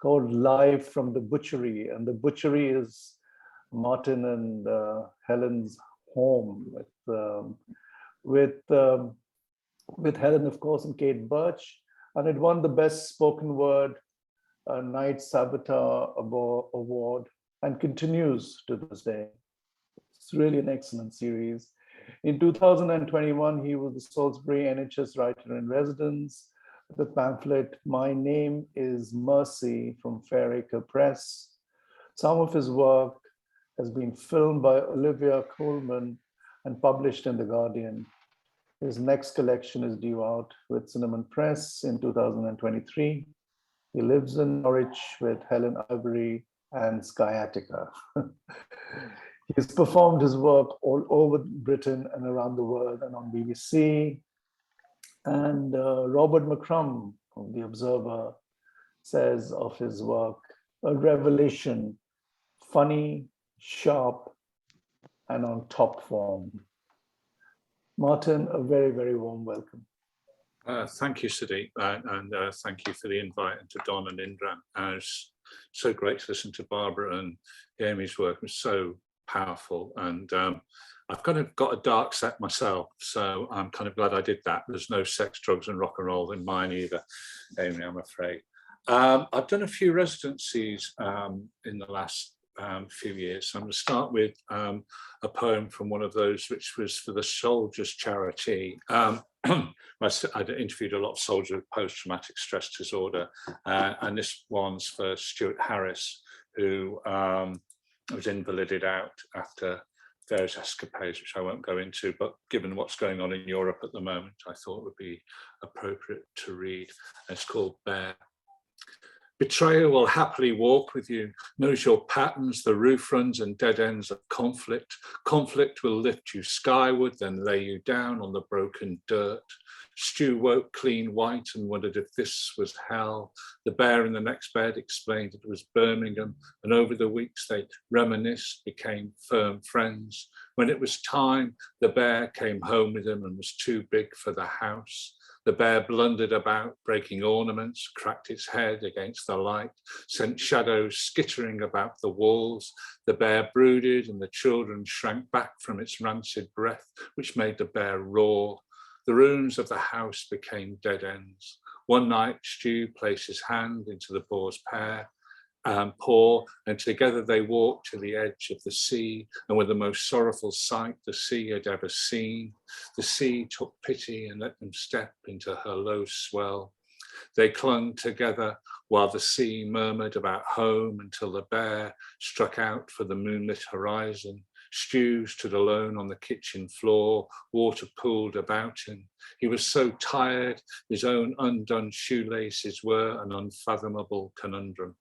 Speaker 1: called Live from the Butchery. And the Butchery is Martin and Helen's home with Helen, of course, and Kate Birch. And it won the Best Spoken Word Night Sabato Award and continues to this day. It's really an excellent series. In 2021, he was the Salisbury NHS Writer in Residence. The pamphlet, My Name is Mercy, from Fairacre Press. Some of his work has been filmed by Olivia Colman and published in The Guardian. His next collection is due out with Cinnamon Press in 2023. He lives in Norwich with Helen Ivory and Sciatica. He's performed his work all over Britain and around the world and on BBC. And Robert McCrum of The Observer says of his work, a revelation, funny, sharp, and on top form. Martin, a very, very warm welcome.
Speaker 5: Thank you, Sudeep, and thank you for the invite, and to Don and Indran. It's so great to listen to Barbara and Jaime's work. It was so powerful, and I've kind of got a dark set myself, so I'm kind of glad I did that. There's no sex, drugs, and rock and roll in mine either, Jaime, I'm afraid. I've done a few residencies in the last few years. So I'm going to start with a poem from one of those, which was for the Soldiers Charity. I interviewed a lot of soldiers with post-traumatic stress disorder, and this one's for Stuart Harris, who was invalided out after various escapades, which I won't go into, but given what's going on in Europe at the moment, I thought it would be appropriate to read. It's called Bear. Betrayal will happily walk with you, knows your patterns, the roof runs and dead ends of conflict. Conflict will lift you skyward, then lay you down on the broken dirt. Stu woke clean white and wondered if this was hell. The bear in the next bed explained it was Birmingham, and over the weeks they reminisced, became firm friends. When it was time, the bear came home with him and was too big for the house. The bear blundered about, breaking ornaments, cracked its head against the light, sent shadows skittering about the walls. The bear brooded and the children shrank back from its rancid breath, which made the bear roar. The rooms of the house became dead ends. One night, Stu placed his hand into the boar's paw, and together they walked to the edge of the sea, and were the most sorrowful sight the sea had ever seen. The sea took pity and let them step into her low swell. They clung together while the sea murmured about home until the bear struck out for the moonlit horizon. Stu stood alone on the kitchen floor, water pooled about him. He was so tired, his own undone shoelaces were an unfathomable conundrum.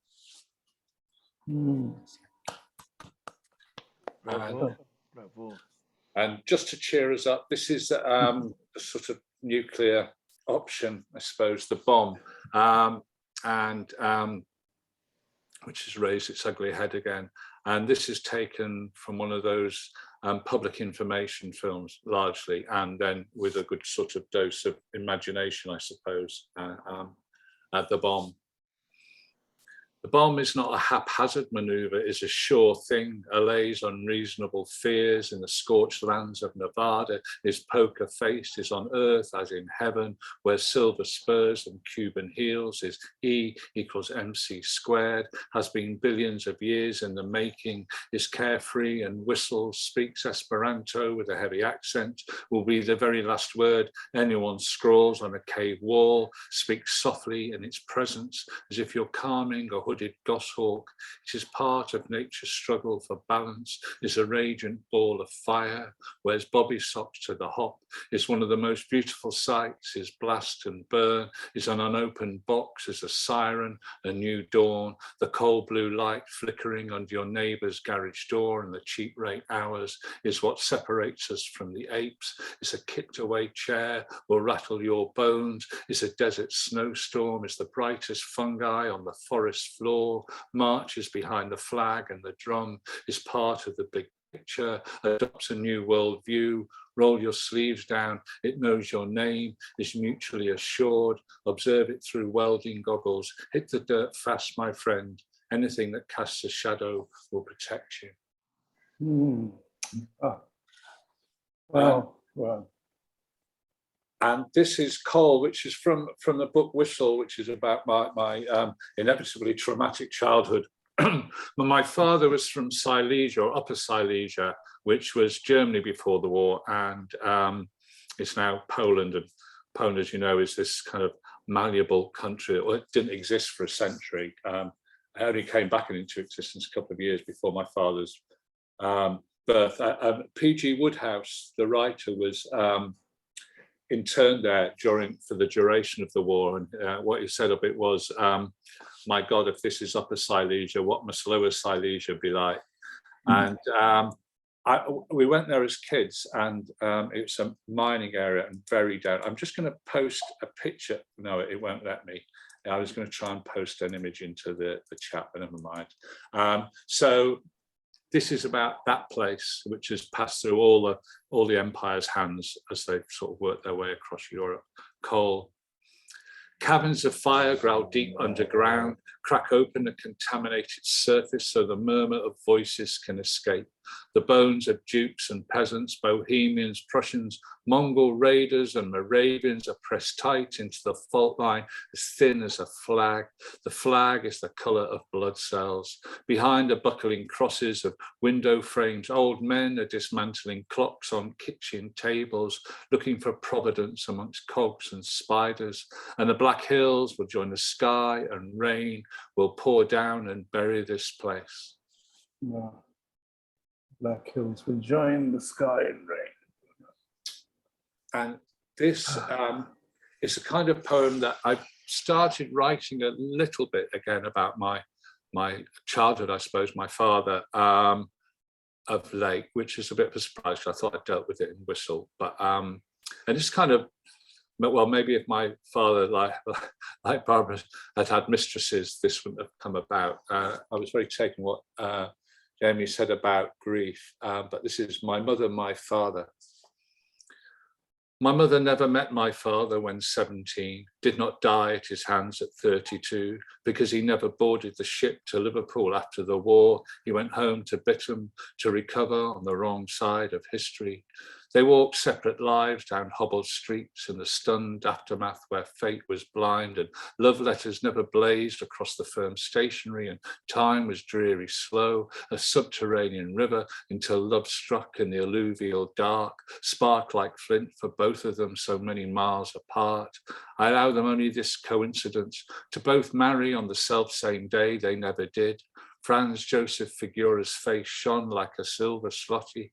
Speaker 2: Bravo. Bravo.
Speaker 5: And just to cheer us up, this is a sort of nuclear option, I suppose, the bomb, which has raised its ugly head again. And this is taken from one of those public information films, largely, and then with a good sort of dose of imagination, I suppose, at the bomb. The bomb is not a haphazard maneuver, it's a sure thing, allays unreasonable fears in the scorched lands of Nevada, is poker faced, is on earth as in heaven, where silver spurs and Cuban heels, is E equals MC squared, has been billions of years in the making, is carefree and whistles, speaks Esperanto with a heavy accent, will be the very last word anyone scrawls on a cave wall, speaks softly in its presence, as if you're calming a hooded goshawk. It is part of nature's struggle for balance, is a radiant ball of fire, wears bobby socks to the hop, is one of the most beautiful sights, is blast and burn, is an unopened box, is a siren, a new dawn, the cold blue light flickering under your neighbour's garage door and the cheap rate hours, is what separates us from the apes, is a kicked away chair, will rattle your bones, is a desert snowstorm, is the brightest fungi on the forest floor, marches behind the flag and the drum, is part of the big picture, adopts a new world view, roll your sleeves down, it knows your name, is mutually assured, observe it through welding goggles, hit the dirt fast, my friend, anything that casts a shadow will protect you.
Speaker 1: Wow. Wow.
Speaker 5: And this is Cole, which is from the book Whistle, which is about my inevitably traumatic childhood. My father was from Silesia, or Upper Silesia, which was Germany before the war, and it's now Poland. And Poland, as you know, is this kind of malleable country. Well, it didn't exist for a century. I only came back into existence a couple of years before my father's birth. P.G. Wodehouse, the writer, was interned there for the duration of the war, and what he said of it was, my God, if this is Upper Silesia, what must Lower Silesia be like? And we went there as kids, and it's a mining area and very down. I'm just going to post a picture. No, it won't let me. I was going to try and post an image into the chat, but never mind. So this is about that place, which has passed through all the empire's hands as they've sort of worked their way across Europe. Coal. Caverns of fire growl deep underground, crack open a contaminated surface so the murmur of voices can escape. The bones of dukes and peasants, Bohemians, Prussians, Mongol raiders and Moravians are pressed tight into the fault line as thin as a flag. The flag is the colour of blood cells. Behind are buckling crosses of window frames. Old men are dismantling clocks on kitchen tables, looking for providence amongst cogs and spiders. And the black hills will join the sky, and rain will pour down and bury this place.
Speaker 1: Wow. Black hills will join the sky in rain.
Speaker 5: And this is a kind of poem that I've started writing a little bit again about my childhood, I suppose, my father, of late, which is a bit of a surprise. I thought I dealt with it in Whistle, but and it's kind of, well, maybe if my father, like Barbara, had mistresses, this wouldn't have come about. I was very taken what Jaime said about grief, but this is my mother, my father. My mother never met my father when 17, did not die at his hands at 32, because he never boarded the ship to Liverpool after the war. He went home to Bitham to recover on the wrong side of history. They walked separate lives down hobbled streets in the stunned aftermath where fate was blind and love letters never blazed across the firm stationery and time was dreary slow, a subterranean river until love struck in the alluvial dark, spark like flint for both of them so many miles apart. I allow them only this coincidence to both marry on the self-same day they never did. Franz Joseph Figura's face shone like a silver slotty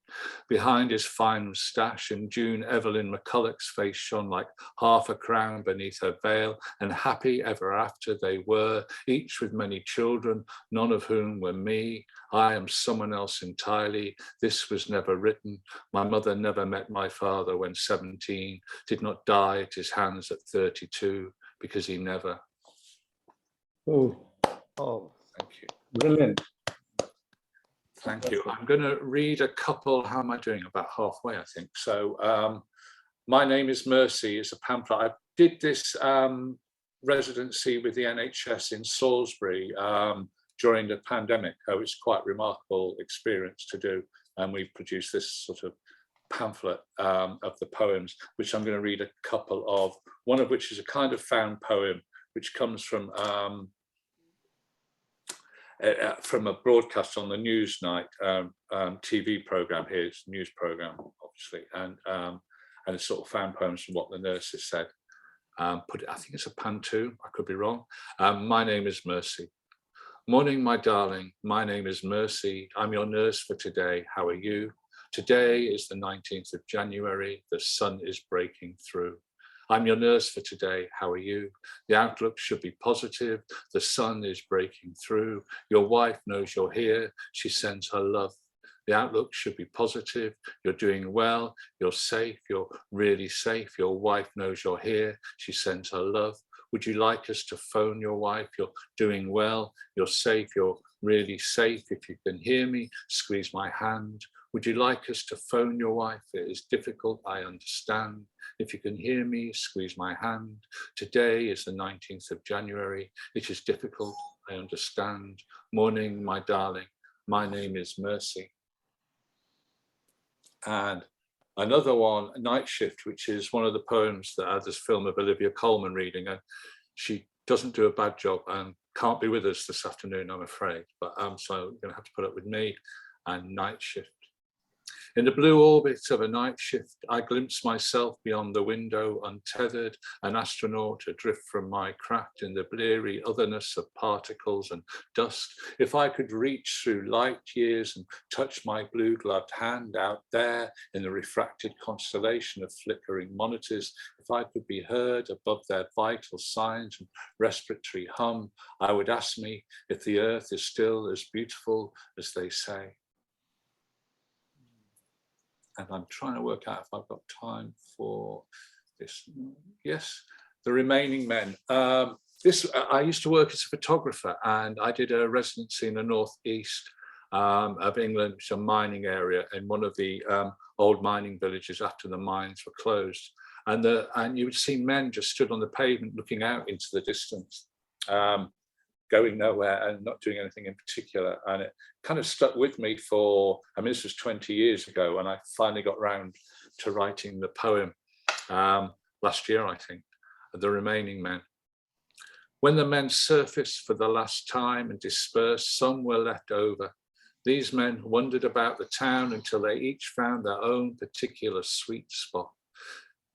Speaker 5: behind his fine moustache, and June Evelyn McCulloch's face shone like half a crown beneath her veil, and happy ever after they were, each with many children, none of whom were me. I am someone else entirely. This was never written. My mother never met my father when 17, did not die at his hands at 32, because he never.
Speaker 1: Oh,
Speaker 5: Thank you.
Speaker 1: brilliant.
Speaker 5: Thank you. I'm going to read a couple. How am I doing? About halfway, I think. So My Name is Mercy is a pamphlet. I did this residency with the NHS in Salisbury during the pandemic. It was quite a remarkable experience to do. And we produced this sort of pamphlet of the poems, which I'm going to read a couple of, one of which is a kind of found poem, which comes from a broadcast on the Newsnight TV program here. It's a news program, obviously, and it's sort of found poems from what the nurses said. I think it's a pantoum, I could be wrong. My name is Mercy. Morning, my darling, my name is Mercy. I'm your nurse for today. How are you? Today is the 19th of January. The sun is breaking through. I'm your nurse for today. How are you? The outlook should be positive. The sun is breaking through. Your wife knows you're here. She sends her love. The outlook should be positive. You're doing well. You're safe. You're really safe. Your wife knows you're here. She sends her love. Would you like us to phone your wife? You're doing well. You're safe. You're really safe. If you can hear me, squeeze my hand. Would you like us to phone your wife? It is difficult, I understand. If you can hear me, squeeze my hand. Today is the 19th of January. It is difficult, I understand. Morning, my darling. My name is Mercy. And another one, Night Shift, which is one of the poems that had this film of Olivia Colman reading. And she doesn't do a bad job and can't be with us this afternoon, I'm afraid. But so you're going to have to put up with me. And Night Shift. In the blue orbit of a night shift, I glimpse myself beyond the window, untethered, an astronaut adrift from my craft in the bleary otherness of particles and dust. If I could reach through light years and touch my blue-gloved hand out there in the refracted constellation of flickering monitors, if I could be heard above their vital signs and respiratory hum, I would ask me if the earth is still as beautiful as they say. And I'm trying to work out if I've got time for this. Yes, The Remaining Men. I used to work as a photographer, and I did a residency in the northeast of England, which is a mining area in one of the old mining villages after the mines were closed. And you would see men just stood on the pavement looking out into the distance, going nowhere and not doing anything in particular. And it kind of stuck with me for, I mean, this was 20 years ago, and I finally got round to writing the poem last year, I think, The Remaining Men. When the men surfaced for the last time and dispersed, some were left over. These men wandered about the town until they each found their own particular sweet spot.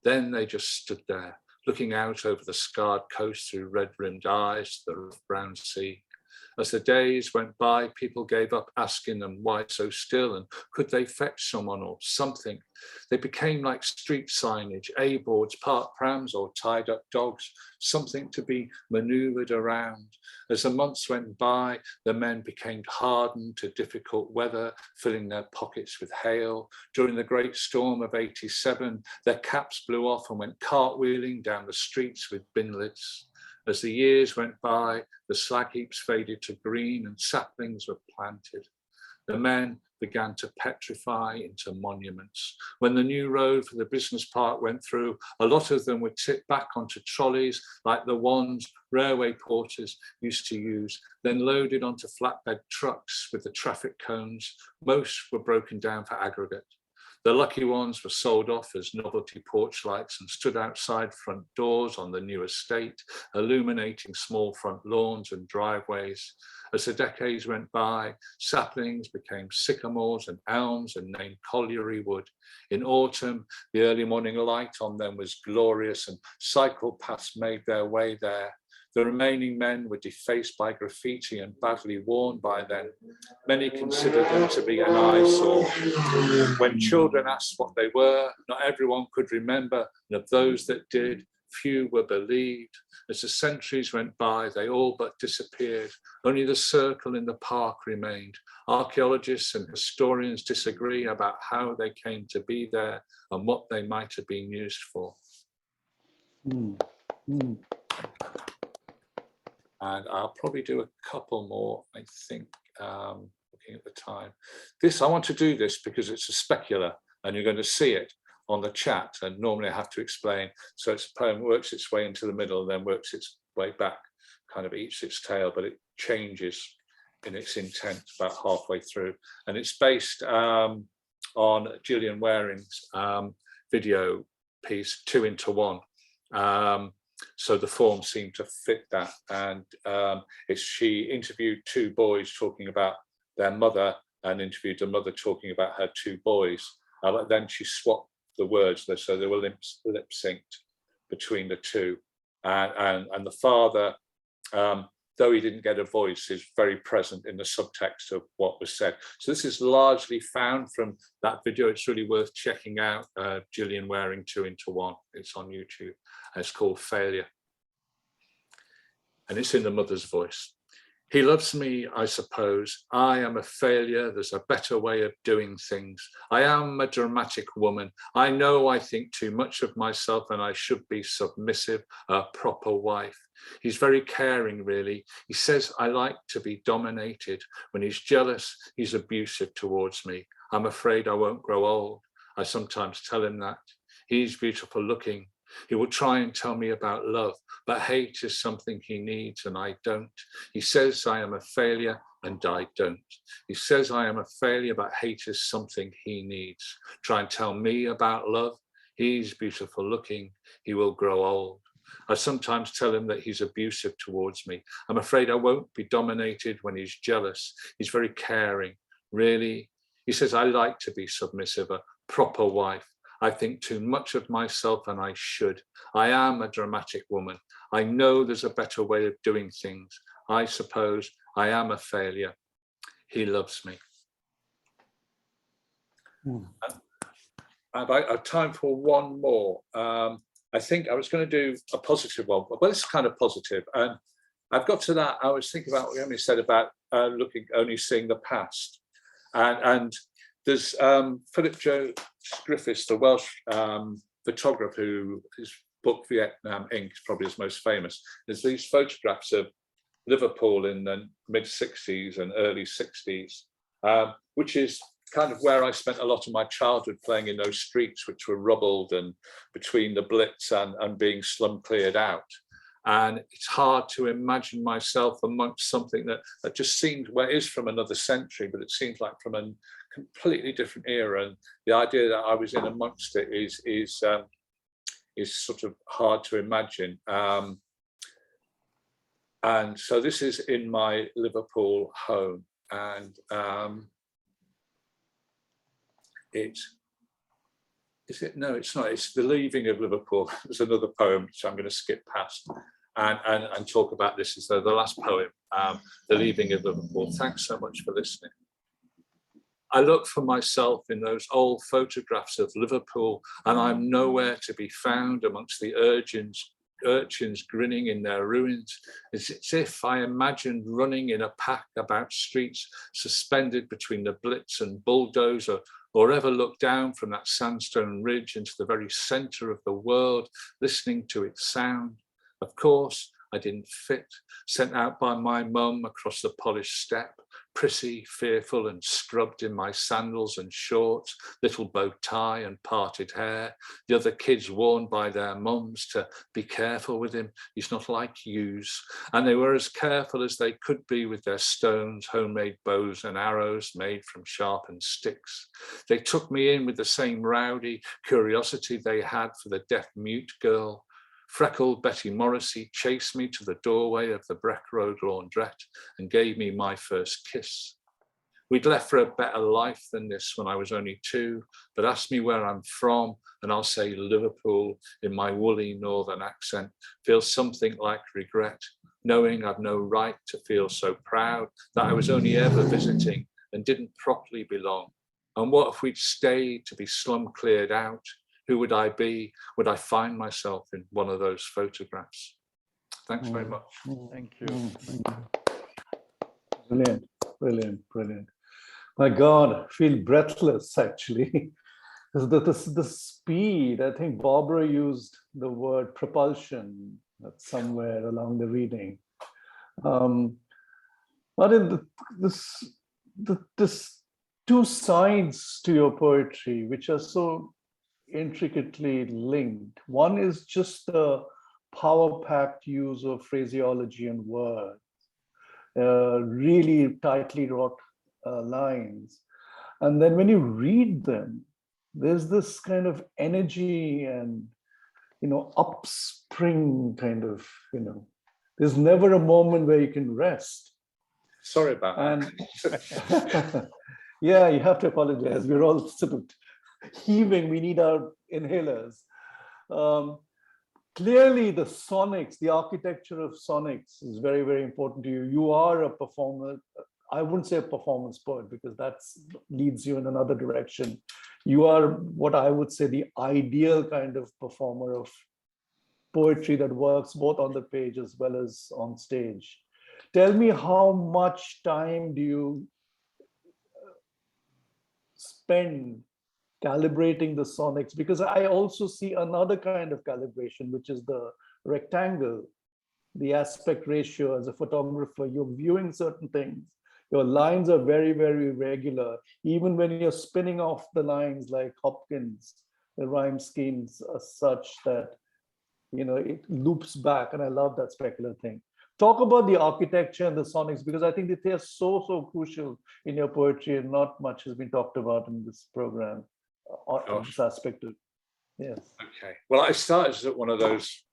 Speaker 5: Then they just stood there, looking out over the scarred coast through red-rimmed eyes to the rough brown sea. As the days went by, people gave up asking them why so still and could they fetch someone or something. They became like street signage, A-boards, parked prams or tied up dogs, something to be maneuvered around. As the months went by, the men became hardened to difficult weather, filling their pockets with hail. During the great storm of '87, their caps blew off and went cartwheeling down the streets with bin lids. As the years went by, the slag heaps faded to green and saplings were planted. The men began to petrify into monuments. When the new road for the business park went through, a lot of them were tipped back onto trolleys like the ones railway porters used to use, then loaded onto flatbed trucks with the traffic cones. Most were broken down for aggregate. The lucky ones were sold off as novelty porch lights and stood outside front doors on the new estate, illuminating small front lawns and driveways. As the decades went by, saplings became sycamores and elms and named colliery wood. In autumn, the early morning light on them was glorious and cycle paths made their way there. The remaining men were defaced by graffiti and badly worn by then. Many considered them to be an eyesore. When children asked what they were, not everyone could remember, and of those that did, few were believed. As the centuries went by, they all but disappeared. Only the circle in the park remained. Archaeologists and historians disagree about how they came to be there and what they might have been used for. And I'll probably do a couple more, I think, looking at the time. I want to do this because it's a specular and you're going to see it on the chat, and normally I have to explain. So it's a poem works its way into the middle and then works its way back, kind of eats its tail, but it changes in its intent about halfway through. And it's based on Gillian Waring's video piece, 2 into 1. So the form seemed to fit that, and she interviewed 2 boys talking about their mother and interviewed a mother talking about her 2 boys. But then she swapped the words, so they were lip synced between the 2. And the father, though he didn't get a voice, is very present in the subtext of what was said. So this is largely found from that video. It's really worth checking out. Gillian Waring, 2 into 1. It's on YouTube. And it's called Failure. And it's in the mother's voice. He loves me, I suppose. I am a failure. There's a better way of doing things. I am a dramatic woman. I know I think too much of myself and I should be submissive, a proper wife. He's very caring, really. He says I like to be dominated. When he's jealous, he's abusive towards me. I'm afraid I won't grow old. I sometimes tell him that. He's beautiful looking. He will try and tell me about love, but hate is something he needs and I don't. He says I am a failure and I don't. He says I am a failure, but hate is something he needs. Try and tell me about love. He's beautiful looking. He will grow old. I sometimes tell him that he's abusive towards me. I'm afraid I won't be dominated when he's jealous. He's very caring, really. He says I like to be submissive, a proper wife. I think too much of myself and I should. I am a dramatic woman. I know there's a better way of doing things. I suppose I am a failure. He loves me. I have time for one more. I think I was going to do a positive one, but it's kind of positive. And I've got to that. I was thinking about what Jaime said about only seeing the past. And there's Philip Jones Griffiths, the Welsh photographer, who his book Vietnam Inc. is probably his most famous. There's these photographs of Liverpool in the mid 60s and early 60s, which is kind of where I spent a lot of my childhood, playing in those streets which were rubbled and between the Blitz and being slum cleared out. And it's hard to imagine myself amongst something that just seemed, well, it is from another century, but it seems like from a completely different era. And the idea that I was in amongst it is sort of hard to imagine. And so this is in my Liverpool home, and is it? No, it's not. It's The Leaving of Liverpool. There's another poem which I'm going to skip past. and talk about this as though the last poem, The Leaving of Liverpool. Thanks so much for listening. I look for myself in those old photographs of Liverpool, and I'm nowhere to be found amongst the urchins grinning in their ruins. It's as if I imagined running in a pack about streets suspended between the Blitz and Bulldozer, or ever looked down from that sandstone ridge into the very center of the world, listening to its sound. Of course, I didn't fit, sent out by my mum across the polished steppe, prissy, fearful and scrubbed in my sandals and shorts, little bow tie and parted hair. The other kids warned by their mums to be careful with him, he's not like yous. And they were as careful as they could be with their stones, homemade bows and arrows made from sharpened sticks. They took me in with the same rowdy curiosity they had for the deaf-mute girl. Freckled Betty Morrissey chased me to the doorway of the Breck Road laundrette and gave me my first kiss. We'd left for a better life than this when I was only 2, but ask me where I'm from and I'll say Liverpool in my woolly northern accent. Feel something like regret, knowing I've no right to feel so proud that I was only ever visiting and didn't properly belong. And what if we'd stayed to be slum cleared out? Who would I be? Would I find myself in one of those photographs? Thanks very much.
Speaker 2: Thank you.
Speaker 1: Brilliant, brilliant, brilliant. My God, I feel breathless actually. The speed, I think Barbara used the word propulsion somewhere along the reading. But in this two sides to your poetry, which are so intricately linked. One is just the power-packed use of phraseology and words, really tightly wrought lines. And then when you read them, there's this kind of energy and, upspring kind of, there's never a moment where you can rest.
Speaker 5: Sorry about that.
Speaker 1: Yeah, you have to apologize. We're all sort of heaving, we need our inhalers. Clearly the sonics, the architecture of sonics is very, very important to you. You are a performer. I wouldn't say a performance poet because that leads you in another direction. You are what I would say the ideal kind of performer of poetry that works both on the page as well as on stage. Tell me, how much time do you spend calibrating the sonics? Because I also see another kind of calibration, which is the rectangle, the aspect ratio. As a photographer, you're viewing certain things. Your lines are very, very regular. Even when you're spinning off the lines like Hopkins, the rhyme schemes are such that, it loops back. And I love that specular thing. Talk about the architecture and the sonics, because I think that they are so, so crucial in your poetry and not much has been talked about in this program. This aspect of, yes.
Speaker 5: Okay. Well, I started as one of those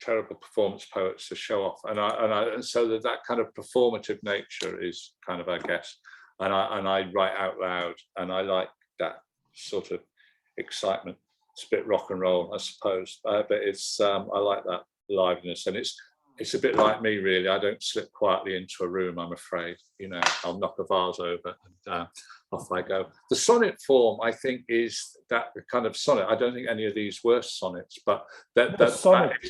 Speaker 5: terrible performance poets to show off, and so that kind of performative nature is kind of, I guess, and I write out loud, and I like that sort of excitement. It's a bit rock and roll, I suppose, but it's I like that liveliness, and it's a bit like me, really. I don't slip quietly into a room, I'm afraid. I'll knock a vase over and off I go. The sonnet form, I think, is that kind of sonnet. I don't think any of these were sonnets, but
Speaker 1: Sonic.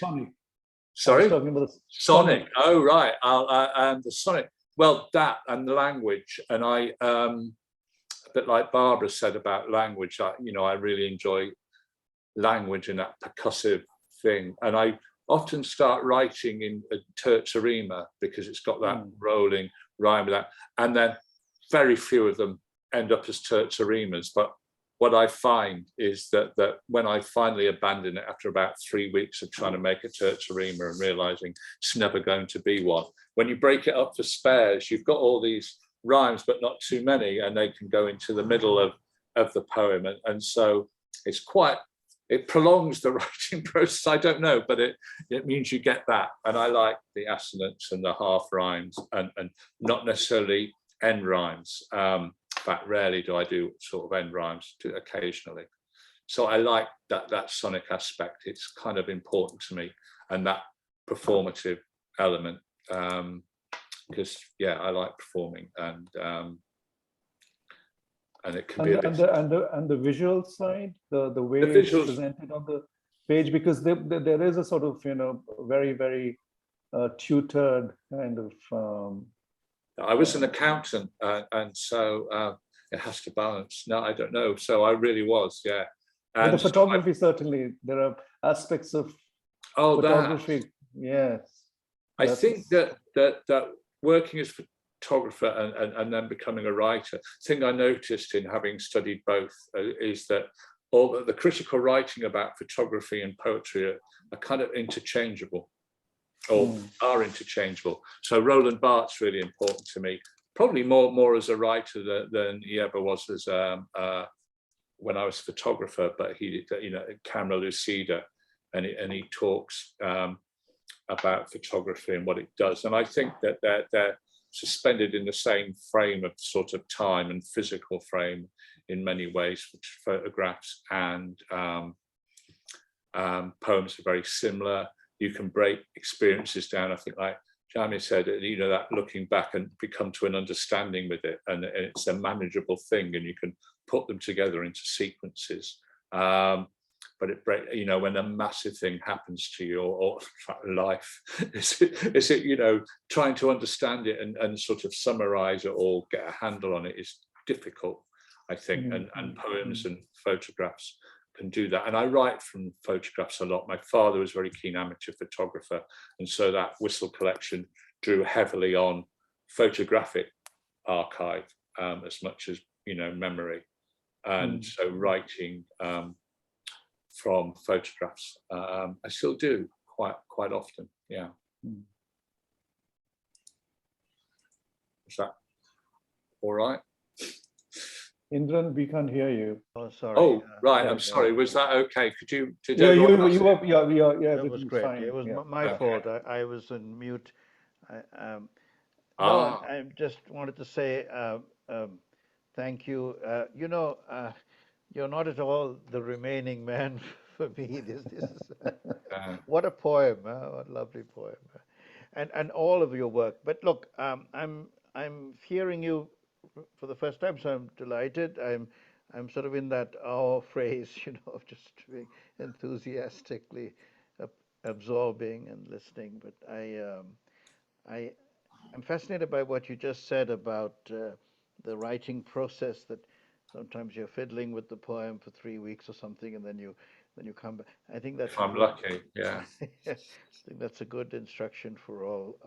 Speaker 5: Sorry?
Speaker 1: Talking about the
Speaker 5: Sonic. Oh, right. And the sonnet. Well, that and the language. And I, a bit like Barbara said about language, I really enjoy language and that percussive thing. And I often start writing in a terza rima because it's got that rolling rhyme with that. And then very few of them end up as terza rimas. But what I find is that when I finally abandon it after about 3 weeks of trying to make a terza rima and realizing it's never going to be one, when you break it up for spares, you've got all these rhymes, but not too many, and they can go into the middle of the poem. And so it's it prolongs the writing process. I don't know, but it means you get that. And I like the assonance and the half rhymes and not necessarily end rhymes. In fact, rarely do I do sort of end rhymes, occasionally. So I like that sonic aspect. It's kind of important to me. And that performative element, because I like performing, and it can be a bit.
Speaker 1: And the visual side, the way it's presented on the page, because there is a sort of very, very tutored kind of.
Speaker 5: I was an accountant, and so it has to balance. No, I don't know. So I really was, yeah. And
Speaker 1: the photography, certainly, there are aspects of photography. Yes.
Speaker 5: I think that working as photographer and then becoming a writer, thing I noticed in having studied both is that all the critical writing about photography and poetry are kind of interchangeable, or are interchangeable. So Roland Barthes really important to me, probably more as a writer than he ever was as when I was a photographer. But he, Camera Lucida, and he talks about photography and what it does. And I think that they're suspended in the same frame of sort of time and physical frame in many ways, which photographs and poems are very similar. You can break experiences down, I think, like Jaime said, that looking back and become to an understanding with it, and it's a manageable thing, and you can put them together into sequences. But when a massive thing happens to you or life, is it trying to understand it and sort of summarize it or get a handle on it is difficult, I think, and poems and photographs can do that. And I write from photographs a lot. My father was a very keen amateur photographer, and so that Whistle collection drew heavily on photographic archive as much as memory, and so writing from photographs I still do quite often. Yeah. Is that all right?
Speaker 1: Indran, we can't hear you.
Speaker 2: Oh, sorry.
Speaker 5: Oh, right. I'm sorry. Was that okay? Did
Speaker 1: yeah,
Speaker 2: that was great.
Speaker 1: fine.
Speaker 2: It was my fault. I was on mute. I just wanted to say thank you. You're not at all the remaining man for me. This is what a poem! What a lovely poem, and all of your work. But look, I'm hearing you for the first time, so I'm delighted. I'm sort of in that phrase, of just being enthusiastically absorbing and listening. But I'm fascinated by what you just said about the writing process, that sometimes you're fiddling with the poem for 3 weeks or something, and then you come back. I think that's.
Speaker 5: If I'm lucky, yeah.
Speaker 2: I think that's a good instruction for all.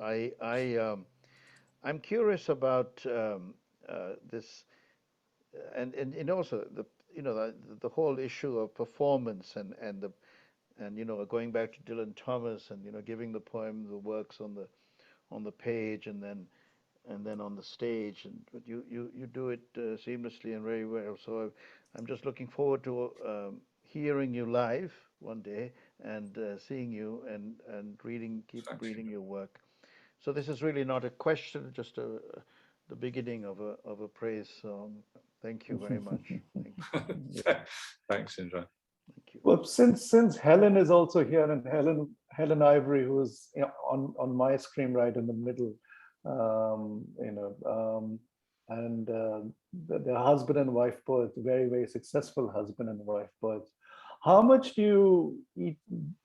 Speaker 2: I'm curious about this, and also the whole issue of performance and going back to Dylan Thomas and giving the poem the works on the page and then on the stage, but you do it seamlessly and very well. So I'm just looking forward to hearing you live one day and seeing you and keep reading your work. So this is really not a question, just the beginning of a praise song. Thank you very much. Thank you.
Speaker 5: Thanks, Indran.
Speaker 2: Thank you.
Speaker 1: Well, since Helen is also here, and Helen Ivory, who's on my screen right in the middle, and the husband and wife poets, very, very successful husband and wife poets. How much do you eat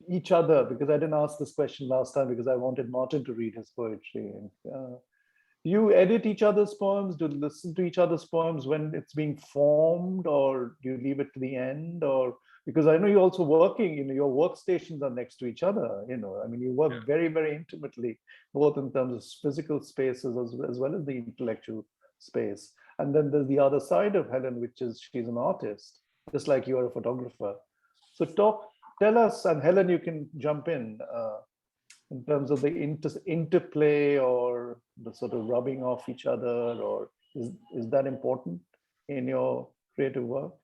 Speaker 1: each other? Because I didn't ask this question last time because I wanted Martin to read his poetry. Do you edit each other's poems? Do you listen to each other's poems when it's being formed, or do you leave it to the end? Or because I know you're also working, your workstations are next to each other. You work very, very intimately, both in terms of physical spaces as well as the intellectual space. And then there's the other side of Helen, which is she's an artist, just like you are a photographer. So tell us, and Helen, you can jump in terms of the interplay or the sort of rubbing off each other, or is that important in your creative work?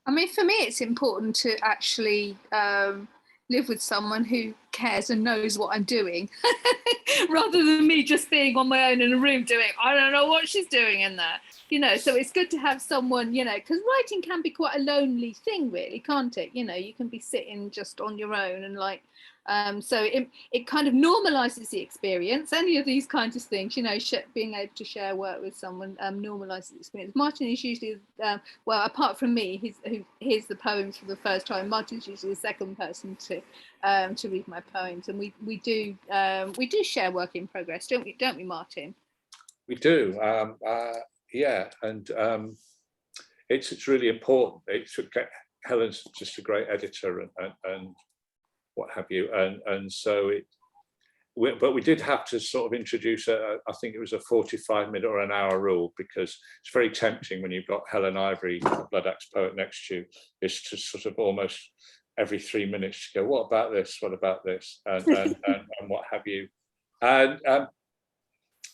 Speaker 6: I mean, for me, it's important to actually live with someone who cares and knows what I'm doing, rather than me just being on my own in a room doing, I don't know what she's doing in there. so it's good to have someone, because writing can be quite a lonely thing, really, can't it? You can be sitting just on your own and so it kind of normalizes the experience. Any of these kinds of things, being able to share work with someone normalizes the experience. Martin is usually, well, apart from me, who hears the poems for the first time, Martin's usually the second person to read my poems, and we do share work in progress, don't we, Martin?
Speaker 5: We do, yeah, and it's really important. Helen's just a great editor and what have you, and so but we did have to sort of introduce I think it was a 45-minute or an hour rule, because it's very tempting when you've got Helen Ivory, Blood Axe poet, next to you, is to sort of almost every 3 minutes to go, what about this, what about this, and what have you,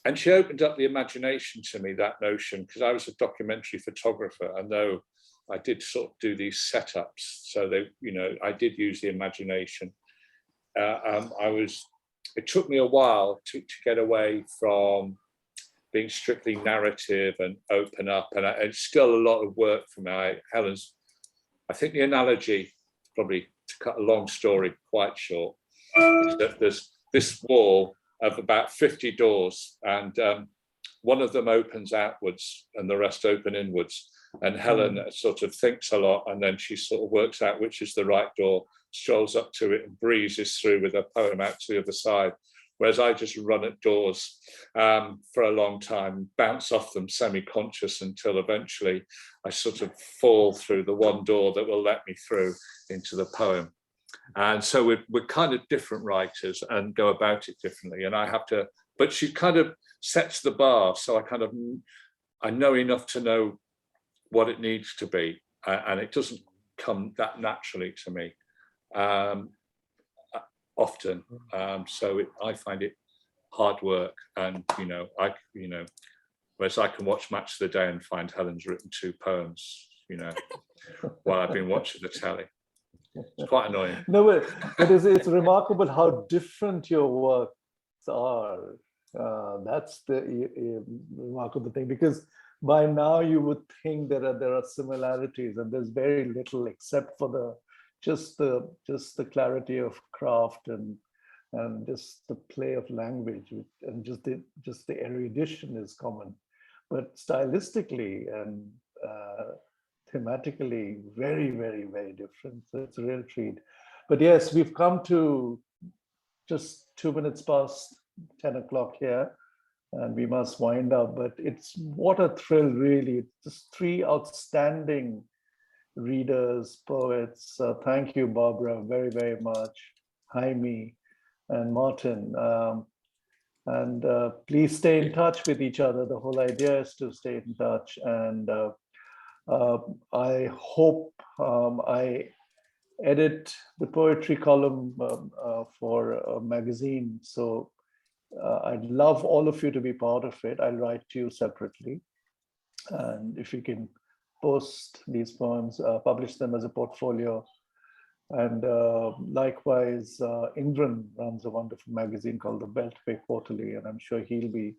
Speaker 5: and she opened up the imagination to me, that notion, because I was a documentary photographer, and though I did sort of do these setups, so I did use the imagination. It took me a while to get away from being strictly narrative and open up, and it's still a lot of work for me. I think the analogy, probably to cut a long story quite short, is that there's this wall of about 50 doors, and one of them opens outwards and the rest open inwards, and Helen sort of thinks a lot, and then she sort of works out which is the right door, strolls up to it and breezes through with a poem out to the other side, whereas I just run at doors for a long time, bounce off them semi-conscious, until eventually I sort of fall through the one door that will let me through into the poem. And so we're kind of different writers and go about it differently. And I have to, but she kind of sets the bar. So I know enough to know what it needs to be. And it doesn't come that naturally to me often. So I find it hard work. And, whereas I can watch Match of the Day and find Helen's written 2 poems, while I've been watching the telly. It's quite annoying.
Speaker 1: No, but it's remarkable how different your works are. That's the remarkable thing, because by now you would think there are similarities, and there's very little except for just the clarity of craft and just the play of language, and just the erudition is common, but stylistically and thematically very, very, very different. So it's a real treat. But yes, we've come to just 2 minutes past 10 o'clock here, and we must wind up. But what a thrill, really. Just 3 outstanding readers, poets. Thank you, Barbara, very, very much. Jaime and Martin. And please stay in touch with each other. The whole idea is to stay in touch. And I hope I edit the poetry column for a magazine. So I'd love all of you to be part of it. I'll write to you separately. And if you can post these poems, publish them as a portfolio. And likewise, Indran runs a wonderful magazine called the Beltway Quarterly, and I'm sure he'll be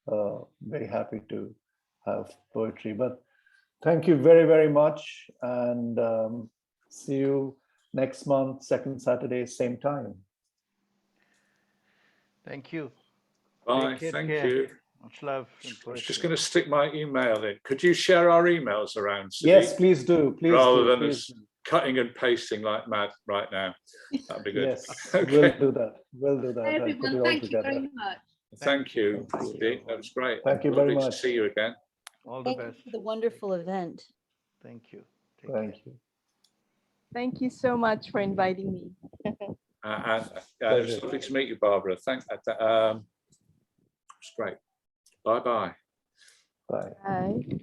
Speaker 1: very happy to have poetry. But thank you very, very much, and see you next month, second Saturday, same time.
Speaker 2: Thank you.
Speaker 5: Bye,
Speaker 2: Take
Speaker 5: thank
Speaker 2: care.
Speaker 5: you.
Speaker 2: Much love.
Speaker 5: I was just going to stick my email in. Could you share our emails around, Sudeep?
Speaker 1: Yes, please do. Please
Speaker 5: rather
Speaker 1: do,
Speaker 5: than
Speaker 1: please
Speaker 5: us
Speaker 1: do.
Speaker 5: cutting and pasting like mad right now. That'd be good.
Speaker 1: Yes,
Speaker 5: Okay.
Speaker 1: we'll do that. We'll do that.
Speaker 6: Hi,
Speaker 1: I'll put
Speaker 6: everyone.
Speaker 1: it all
Speaker 6: Thank you
Speaker 1: together.
Speaker 6: very much.
Speaker 5: Thank you,
Speaker 1: Thank you.
Speaker 5: Sudeep. That was great.
Speaker 1: Thank you
Speaker 5: Lovely
Speaker 1: very much.
Speaker 5: to see you again.
Speaker 2: All the
Speaker 7: Thank you
Speaker 2: best.
Speaker 7: for the wonderful event.
Speaker 2: Thank you. Take care.
Speaker 1: Thank you.
Speaker 8: Thank you so much for inviting me.
Speaker 5: And it was
Speaker 1: Pleasure.
Speaker 5: lovely to meet you, Barbara. Thanks. It's great. Bye-bye.
Speaker 1: Bye.
Speaker 8: Bye.